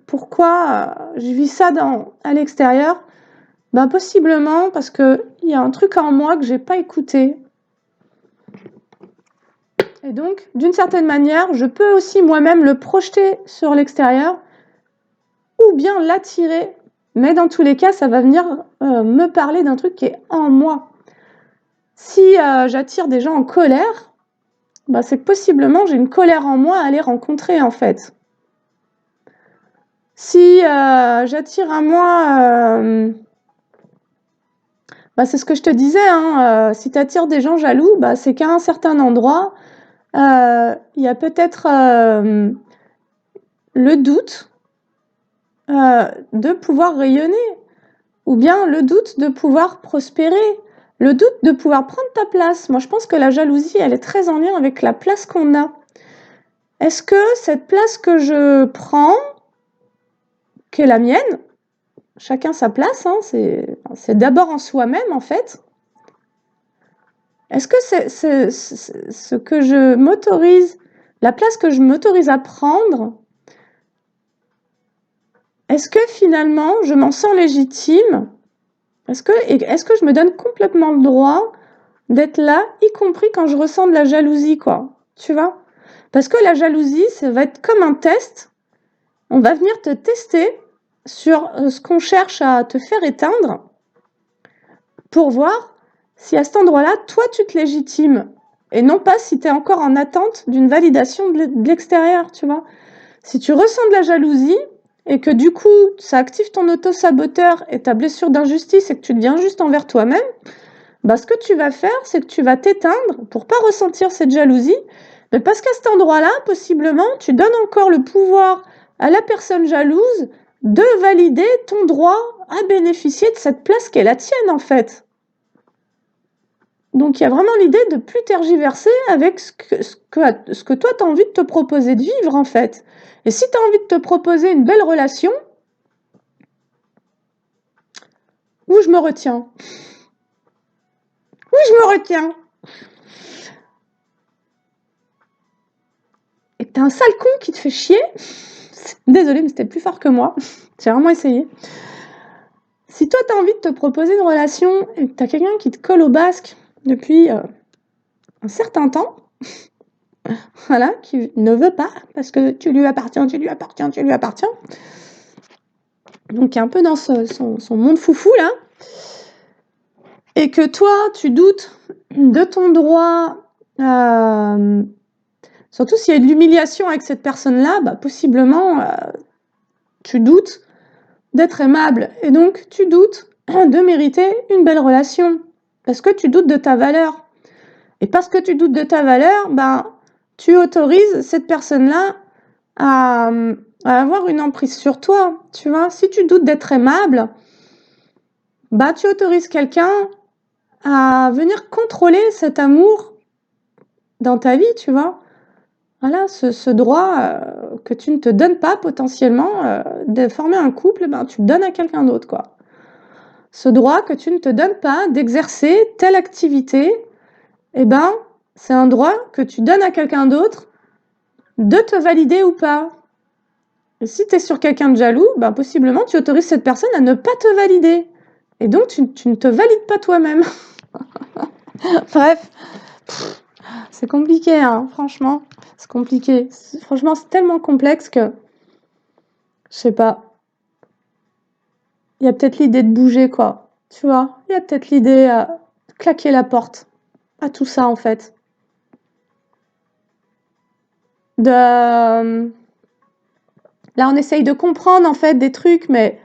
pourquoi je vis ça à l'extérieur? Possiblement parce qu'il y a un truc en moi que j'ai pas écouté. Et donc, d'une certaine manière, je peux aussi moi-même le projeter sur l'extérieur ou bien l'attirer. Mais dans tous les cas, ça va venir me parler d'un truc qui est en moi. Si j'attire des gens en colère, c'est que possiblement j'ai une colère en moi à aller rencontrer, en fait. Si j'attire à moi... c'est ce que je te disais, hein, si tu attires des gens jaloux, c'est qu'à un certain endroit, il y a peut-être le doute de pouvoir rayonner, ou bien le doute de pouvoir prospérer, le doute de pouvoir prendre ta place. Moi, je pense que la jalousie, elle est très en lien avec la place qu'on a. Est-ce que cette place que je prends, qui est la mienne, chacun sa place, hein, c'est d'abord en soi-même, en fait. Est-ce que c'est ce que je m'autorise, la place que je m'autorise à prendre, est-ce que finalement je m'en sens légitime? Est-ce que je me donne complètement le droit d'être là, y compris quand je ressens de la jalousie, quoi? Tu vois? Parce que la jalousie, ça va être comme un test. On va venir te tester sur ce qu'on cherche à te faire éteindre pour voir si à cet endroit-là, toi, tu te légitimes. Et non pas si tu es encore en attente d'une validation de l'extérieur, tu vois. Si tu ressens de la jalousie et que du coup, ça active ton auto-saboteur et ta blessure d'injustice et que tu deviens juste envers toi-même, ce que tu vas faire, c'est que tu vas t'éteindre pour pas ressentir cette jalousie, mais parce qu'à cet endroit-là, possiblement, tu donnes encore le pouvoir à la personne jalouse de valider ton droit à bénéficier de cette place qui est la tienne, en fait. Donc, il y a vraiment l'idée de plus tergiverser avec ce que toi, tu as envie de te proposer de vivre, en fait. Et si tu as envie de te proposer une belle relation, où je me retiens? Oui, je me retiens. Et que t'as un sale con qui te fait chier, Désolée, mais c'était plus fort que moi. J'ai vraiment essayé. Si toi, tu as envie de te proposer une relation et que tu as quelqu'un qui te colle au basque depuis un certain temps, voilà, qui ne veut pas, parce que tu lui appartiens, donc qui est un peu dans son monde foufou, là, et que toi, tu doutes de ton droit, surtout s'il y a de l'humiliation avec cette personne-là, bah, possiblement, tu doutes d'être aimable, et donc tu doutes de mériter une belle relation, parce que tu doutes de ta valeur. Et parce que tu doutes de ta valeur, ben, tu autorises cette personne-là à avoir une emprise sur toi, tu vois. Si tu doutes d'être aimable, bah, tu autorises quelqu'un à venir contrôler cet amour dans ta vie, tu vois. Voilà, ce droit que tu ne te donnes pas potentiellement de former un couple, ben, tu le donnes à quelqu'un d'autre, quoi. Ce droit que tu ne te donnes pas d'exercer telle activité, eh ben, c'est un droit que tu donnes à quelqu'un d'autre de te valider ou pas. Et si tu es sur quelqu'un de jaloux, ben, possiblement tu autorises cette personne à ne pas te valider. Et donc tu ne te valides pas toi-même. Bref, c'est compliqué, hein, franchement. C'est compliqué. Franchement, c'est tellement complexe que, je sais pas, il y a peut-être l'idée de bouger, quoi. Tu vois, il y a peut-être l'idée de claquer la porte à tout ça, en fait. Là, on essaye de comprendre, en fait, des trucs, mais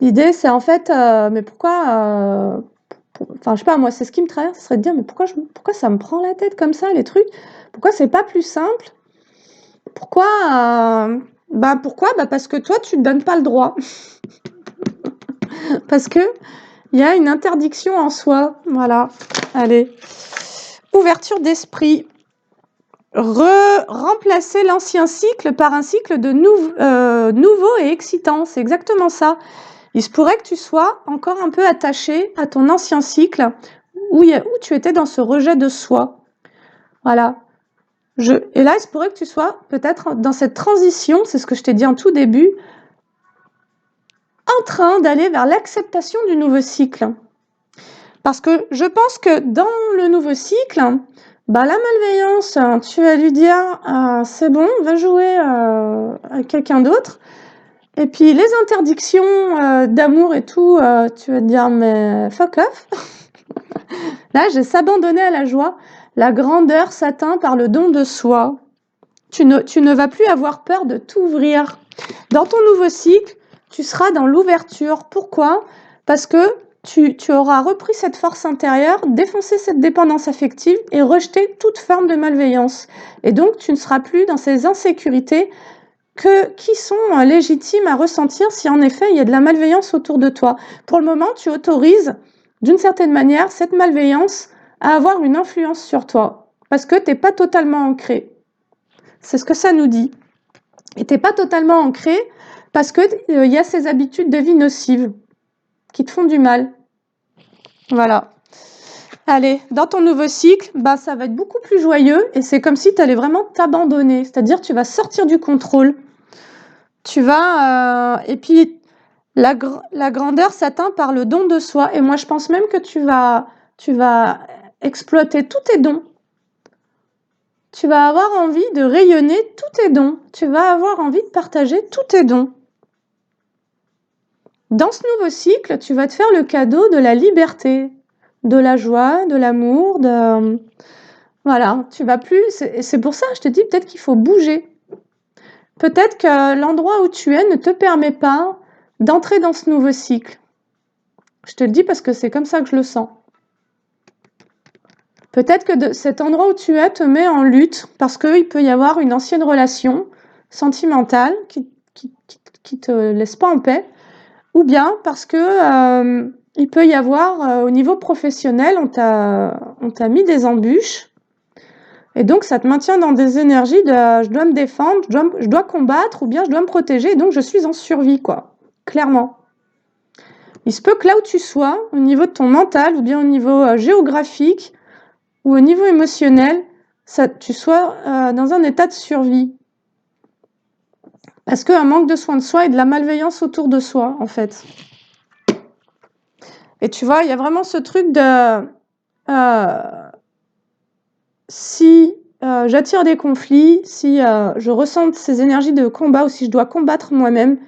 l'idée, c'est en fait, mais pourquoi... Enfin, je sais pas, moi, c'est ce qui me traverse, ce serait de dire, mais pourquoi ça me prend la tête comme ça, les trucs? Pourquoi c'est pas plus simple? Pourquoi pourquoi? Parce que toi, tu te donnes pas le droit. Parce que il y a une interdiction en soi. Voilà. Allez. Ouverture d'esprit. Remplacer l'ancien cycle par un cycle de nouveau et excitant. C'est exactement ça. Il se pourrait que tu sois encore un peu attaché à ton ancien cycle où tu étais dans ce rejet de soi. Voilà. Et là, il se pourrait que tu sois peut-être dans cette transition, c'est ce que je t'ai dit en tout début, en train d'aller vers l'acceptation du nouveau cycle. Parce que je pense que dans le nouveau cycle, la malveillance, tu vas lui dire c'est bon, va jouer avec quelqu'un d'autre. Et puis les interdictions d'amour et tout, tu vas te dire mais fuck off. Là, j'ai s'abandonner à la joie. La grandeur s'atteint par le don de soi. Tu ne vas plus avoir peur de t'ouvrir. Dans ton nouveau cycle, tu seras dans l'ouverture. Pourquoi? Parce que tu auras repris cette force intérieure, défoncé cette dépendance affective et rejeté toute forme de malveillance. Et donc, tu ne seras plus dans ces insécurités qui sont légitimes à ressentir si en effet il y a de la malveillance autour de toi. Pour le moment, tu autorises d'une certaine manière cette malveillance à avoir une influence sur toi parce que tu n'es pas totalement ancré. C'est ce que ça nous dit. Et tu n'es pas totalement ancré parce qu'il y a ces habitudes de vie nocives qui te font du mal. Voilà. Allez, dans ton nouveau cycle, ça va être beaucoup plus joyeux et c'est comme si tu allais vraiment t'abandonner. C'est-à-dire tu vas sortir du contrôle. Tu vas... et puis, la grandeur s'atteint par le don de soi. Et moi, je pense même que tu vas exploiter tous tes dons. Tu vas avoir envie de rayonner tous tes dons. Tu vas avoir envie de partager tous tes dons. Dans ce nouveau cycle, tu vas te faire le cadeau de la liberté, de la joie, de l'amour, Voilà, tu vas plus... C'est pour ça, je te dis, peut-être qu'il faut bouger. Peut-être que l'endroit où tu es ne te permet pas d'entrer dans ce nouveau cycle. Je te le dis parce que c'est comme ça que je le sens. Peut-être que cet endroit où tu es te met en lutte parce qu'il peut y avoir une ancienne relation sentimentale qui te laisse pas en paix, ou bien parce que il peut y avoir au niveau professionnel, on t'a mis des embûches et donc ça te maintient dans des énergies de je dois me défendre, je dois combattre ou bien je dois me protéger et donc je suis en survie, quoi, clairement. Il se peut que là où tu sois, au niveau de ton mental ou bien au niveau géographique ou au niveau émotionnel, tu sois dans un état de survie. Parce qu'un manque de soin de soi et de la malveillance autour de soi, en fait. Et tu vois, il y a vraiment ce truc de... si j'attire des conflits, si je ressens ces énergies de combat ou si je dois combattre moi-même,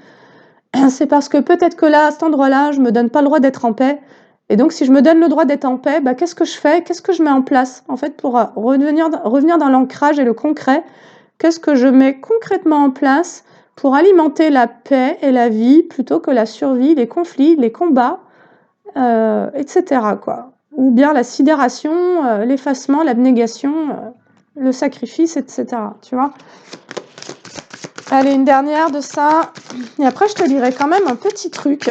c'est parce que peut-être que là, à cet endroit-là, je me donne pas le droit d'être en paix. Et donc, si je me donne le droit d'être en paix, bah, qu'est-ce que je fais? Qu'est-ce que je mets en place? En fait, pour revenir dans l'ancrage et le concret, qu'est-ce que je mets concrètement en place pour alimenter la paix et la vie plutôt que la survie, les conflits, les combats, etc., quoi. Ou bien la sidération, l'effacement, l'abnégation, le sacrifice, etc., tu vois. Allez, une dernière de ça. Et après, je te lirai quand même un petit truc.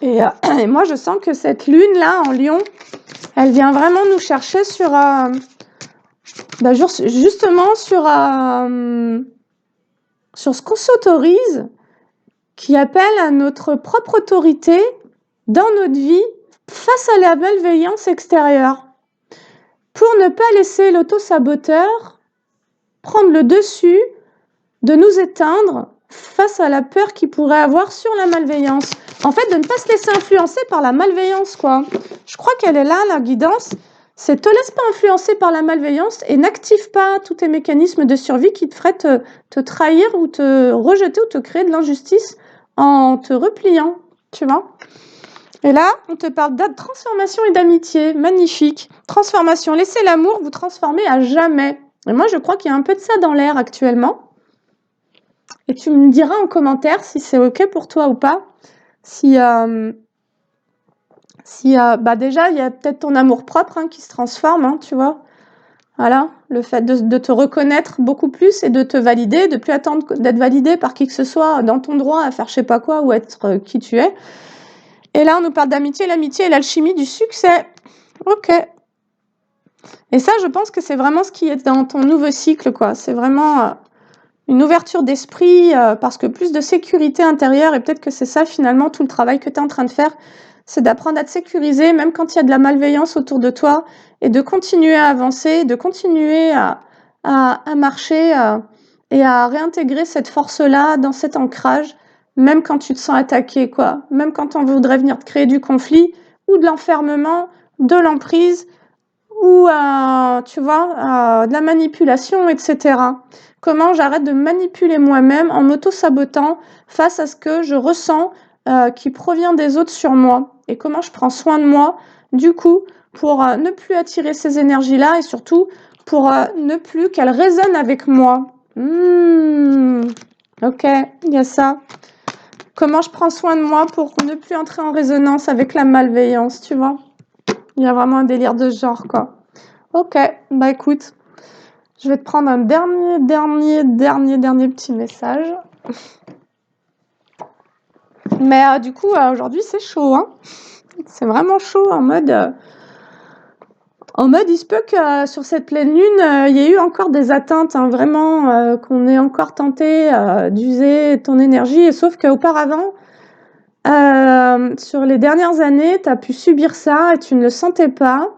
Et moi, je sens que cette lune-là, en Lion, elle vient vraiment nous chercher sur... justement, sur ce qu'on s'autorise, qui appelle à notre propre autorité dans notre vie face à la malveillance extérieure. Pour ne pas laisser l'auto-saboteur prendre le dessus, de nous éteindre face à la peur qu'il pourrait avoir sur la malveillance. En fait, de ne pas se laisser influencer par la malveillance, quoi. Je crois qu'elle est là, la guidance. C'est te laisse pas influencer par la malveillance et n'active pas tous tes mécanismes de survie qui te feraient te trahir ou te rejeter ou te créer de l'injustice en te repliant, tu vois. Et là, on te parle de transformation et d'amitié. Magnifique. Transformation. Laissez l'amour vous transformer à jamais. Et moi, je crois qu'il y a un peu de ça dans l'air actuellement. Et tu me diras en commentaire si c'est OK pour toi ou pas. Déjà, il y a peut-être ton amour-propre qui se transforme, tu vois. Voilà, le fait de te reconnaître beaucoup plus et de te valider, de plus attendre d'être validé par qui que ce soit dans ton droit à faire je sais pas quoi ou être qui tu es. Et là, on nous parle d'amitié, l'amitié et l'alchimie du succès. OK. Et ça, je pense que c'est vraiment ce qui est dans ton nouveau cycle, quoi. C'est vraiment une ouverture d'esprit, parce que plus de sécurité intérieure, et peut-être que c'est ça finalement tout le travail que tu es en train de faire, c'est d'apprendre à te sécuriser, même quand il y a de la malveillance autour de toi, et de continuer à avancer, de continuer à marcher et à réintégrer cette force-là dans cet ancrage, même quand tu te sens attaqué, quoi. Même quand on voudrait venir te créer du conflit ou de l'enfermement, de l'emprise, ou tu vois, de la manipulation, etc. Comment j'arrête de manipuler moi-même en m'auto-sabotant face à ce que je ressens qui provient des autres sur moi. Et comment je prends soin de moi, du coup, pour ne plus attirer ces énergies-là et surtout pour ne plus qu'elles résonnent avec moi. Ok, il y a ça. Comment je prends soin de moi pour ne plus entrer en résonance avec la malveillance, tu vois. Il y a vraiment un délire de ce genre, quoi. Ok, bah écoute, je vais te prendre un dernier petit message. Mais du coup, aujourd'hui, c'est chaud, hein. C'est vraiment chaud en mode, il se peut que sur cette pleine lune, il y ait eu encore des atteintes, vraiment, qu'on ait encore tenté d'user ton énergie. Et sauf qu'auparavant, sur les dernières années, tu as pu subir ça et tu ne le sentais pas.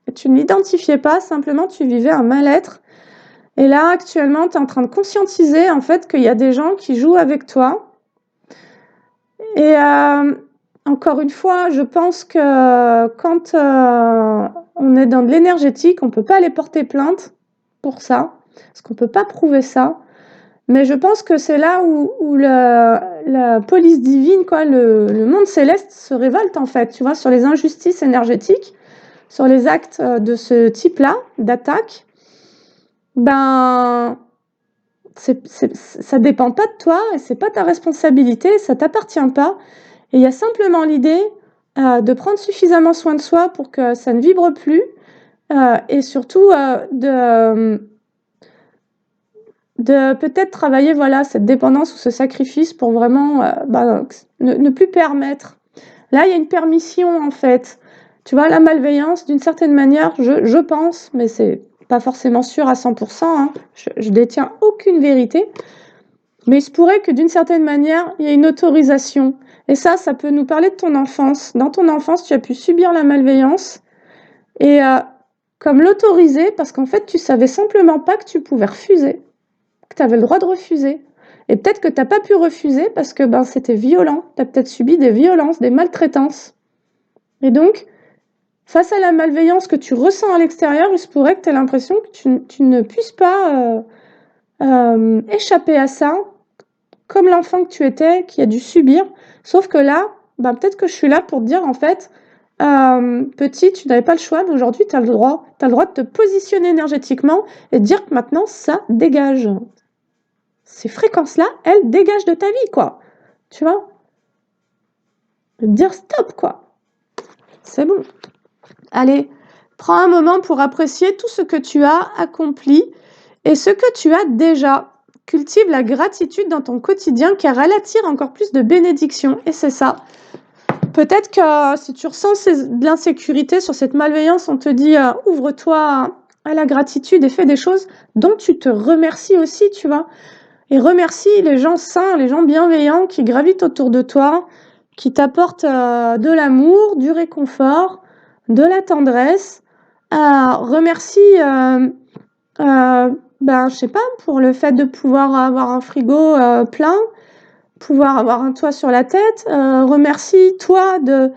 Et tu ne l'identifiais pas, simplement tu vivais un mal-être. Et là, actuellement, tu es en train de conscientiser en fait qu'il y a des gens qui jouent avec toi. Et encore une fois, je pense que quand on est dans de l'énergétique, on ne peut pas aller porter plainte pour ça, parce qu'on ne peut pas prouver ça. Mais je pense que c'est là où la police divine, quoi, le monde céleste se révolte en fait, tu vois, sur les injustices énergétiques, sur les actes de ce type-là, d'attaque. Ben, ça dépend pas de toi et c'est pas ta responsabilité, ça t'appartient pas. Et il y a simplement l'idée de prendre suffisamment soin de soi pour que ça ne vibre plus et surtout de peut-être travailler cette dépendance ou ce sacrifice pour vraiment ne plus permettre. Là, il y a une permission en fait. Tu vois, la malveillance, d'une certaine manière, je pense, mais c'est pas forcément sûr à 100%, hein, je détiens aucune vérité, mais il se pourrait que d'une certaine manière, il y ait une autorisation. Et ça peut nous parler de ton enfance. Dans ton enfance, tu as pu subir la malveillance et comme l'autoriser, parce qu'en fait, tu savais simplement pas que tu pouvais refuser, que tu avais le droit de refuser. Et peut-être que tu n'as pas pu refuser parce que c'était violent. Tu as peut-être subi des violences, des maltraitances. Et donc, face à la malveillance que tu ressens à l'extérieur, il se pourrait que tu aies l'impression que tu ne puisses pas échapper à ça, comme l'enfant que tu étais, qui a dû subir. Sauf que là, peut-être que je suis là pour te dire, en fait, petit, tu n'avais pas le choix, mais aujourd'hui, tu as le droit. Tu as le droit de te positionner énergétiquement et de dire que maintenant, ça dégage. Ces fréquences-là, elles dégagent de ta vie, quoi. Tu vois? De dire stop, quoi. C'est bon. Allez, prends un moment pour apprécier tout ce que tu as accompli et ce que tu as déjà. Cultive la gratitude dans ton quotidien car elle attire encore plus de bénédictions. Et c'est ça. Peut-être que si tu ressens de l'insécurité sur cette malveillance, on te dit ouvre-toi à la gratitude et fais des choses dont tu te remercies aussi, tu vois. Et remercie les gens sains, les gens bienveillants qui gravitent autour de toi, qui t'apportent de l'amour, du réconfort, de la tendresse. Remercie, je sais pas, pour le fait de pouvoir avoir un frigo plein, pouvoir avoir un toit sur la tête. Remercie toi de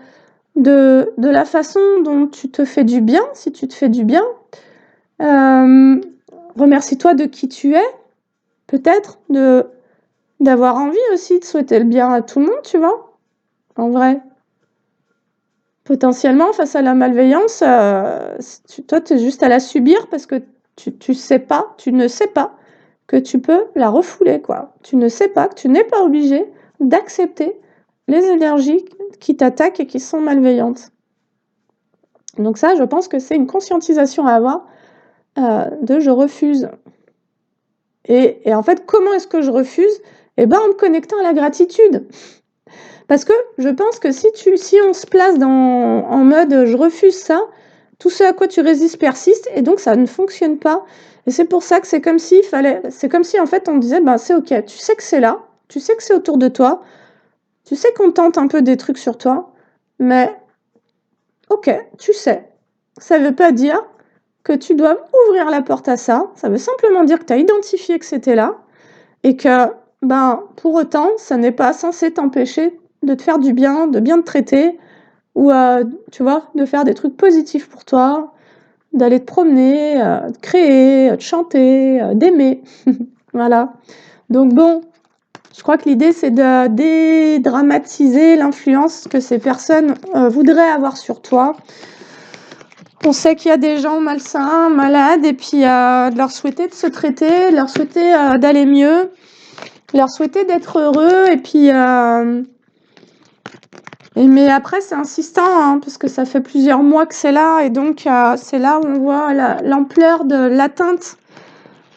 la façon dont tu te fais du bien, si tu te fais du bien. Remercie-toi de qui tu es, peut-être, d'avoir envie aussi de souhaiter le bien à tout le monde, tu vois, en vrai. Potentiellement, face à la malveillance, toi, tu es juste à la subir parce que tu ne sais pas que tu peux la refouler, quoi. Tu ne sais pas que tu n'es pas obligé d'accepter les énergies qui t'attaquent et qui sont malveillantes. Donc ça, je pense que c'est une conscientisation à avoir de « je refuse ». Et en fait, comment est-ce que je refuse ? En me connectant à la gratitude. Parce que je pense que si on se place en mode « je refuse ça », tout ce à quoi tu résistes persiste et donc ça ne fonctionne pas. Et c'est pour ça que c'est comme si en fait on disait « c'est ok, tu sais que c'est là, tu sais que c'est autour de toi, tu sais qu'on tente un peu des trucs sur toi, mais ok, tu sais. Ça ne veut pas dire que tu dois ouvrir la porte à ça, ça veut simplement dire que tu as identifié que c'était là et que pour autant, ça n'est pas censé t'empêcher de te faire du bien, de bien te traiter, ou tu vois, de faire des trucs positifs pour toi, d'aller te promener, de créer, de chanter, d'aimer. Voilà. Donc bon, je crois que l'idée, c'est de dédramatiser l'influence que ces personnes voudraient avoir sur toi. On sait qu'il y a des gens malsains, malades, et puis de leur souhaiter de se traiter, de leur souhaiter d'aller mieux, de leur souhaiter d'être heureux, et puis... mais après, c'est insistant, parce que ça fait plusieurs mois que c'est là, et donc c'est là où on voit l'ampleur de l'atteinte,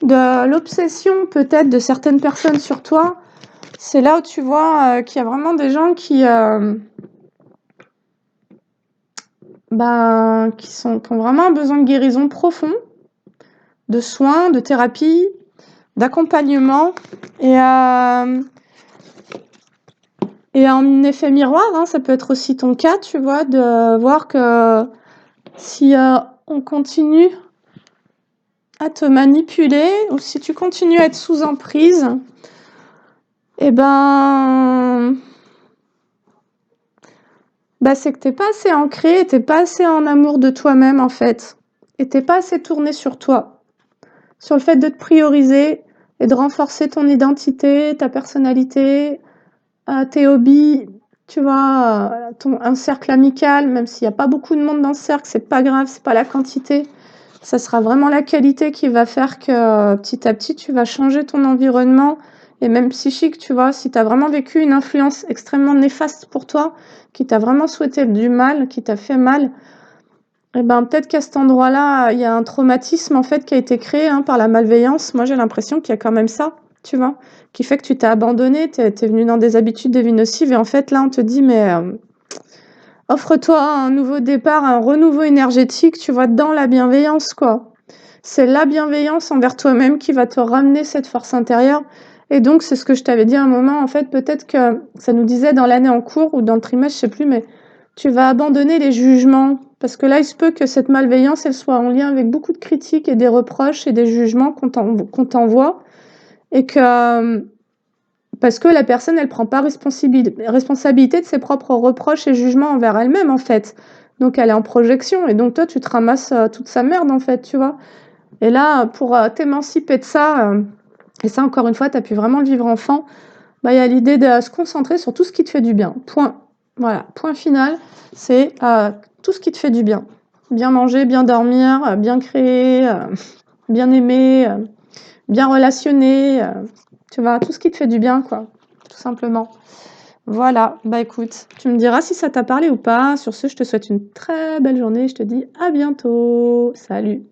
de l'obsession peut-être de certaines personnes sur toi. C'est là où tu vois qu'il y a vraiment des gens qui ont vraiment un besoin de guérison profond, de soins, de thérapie, d'accompagnement, et en effet miroir, ça peut être aussi ton cas, tu vois, de voir que si on continue à te manipuler ou si tu continues à être sous emprise, c'est que t'es pas assez ancré, t'es pas assez en amour de toi-même en fait, et t'es pas assez tourné sur toi, sur le fait de te prioriser et de renforcer ton identité, ta personnalité, tes hobbies, tu vois, un cercle amical, même s'il n'y a pas beaucoup de monde dans ce cercle, c'est pas grave, c'est pas la quantité. Ça sera vraiment la qualité qui va faire que petit à petit, tu vas changer ton environnement et même psychique, tu vois. Si tu as vraiment vécu une influence extrêmement néfaste pour toi, qui t'a vraiment souhaité du mal, qui t'a fait mal, peut-être qu'à cet endroit-là, il y a un traumatisme en fait qui a été créé par la malveillance. Moi, j'ai l'impression qu'il y a quand même ça, tu vois, qui fait que tu t'es abandonné, t'es venu dans des habitudes de vie nocives et en fait, là, on te dit, mais... offre-toi un nouveau départ, un renouveau énergétique, tu vois, dans la bienveillance, quoi. C'est la bienveillance envers toi-même qui va te ramener cette force intérieure. Et donc, c'est ce que je t'avais dit à un moment, en fait, peut-être que ça nous disait dans l'année en cours ou dans le trimestre, je sais plus, mais tu vas abandonner les jugements Parce que là, il se peut que cette malveillance, elle soit en lien avec beaucoup de critiques et des reproches et des jugements qu'on t'envoie et que parce que la personne, elle prend pas responsabilité de ses propres reproches et jugements envers elle-même, en fait. Donc elle est en projection et donc toi, tu te ramasses, toute sa merde, en fait, tu vois? Et là, pour, t'émanciper de ça, et ça, encore une fois, tu as pu vraiment le vivre enfant, bah, il y a l'idée de se concentrer sur tout ce qui te fait du bien. Point. Voilà, point final, c'est, tout ce qui te fait du bien. Bien manger, bien dormir, bien créer, bien aimer, bien relationner, tu vois? Tout ce qui te fait du bien, quoi, tout simplement. Voilà, bah, écoute, tu me diras si ça t'a parlé ou pas. Sur ce, je te souhaite une très belle journée. Je te dis à bientôt. Salut.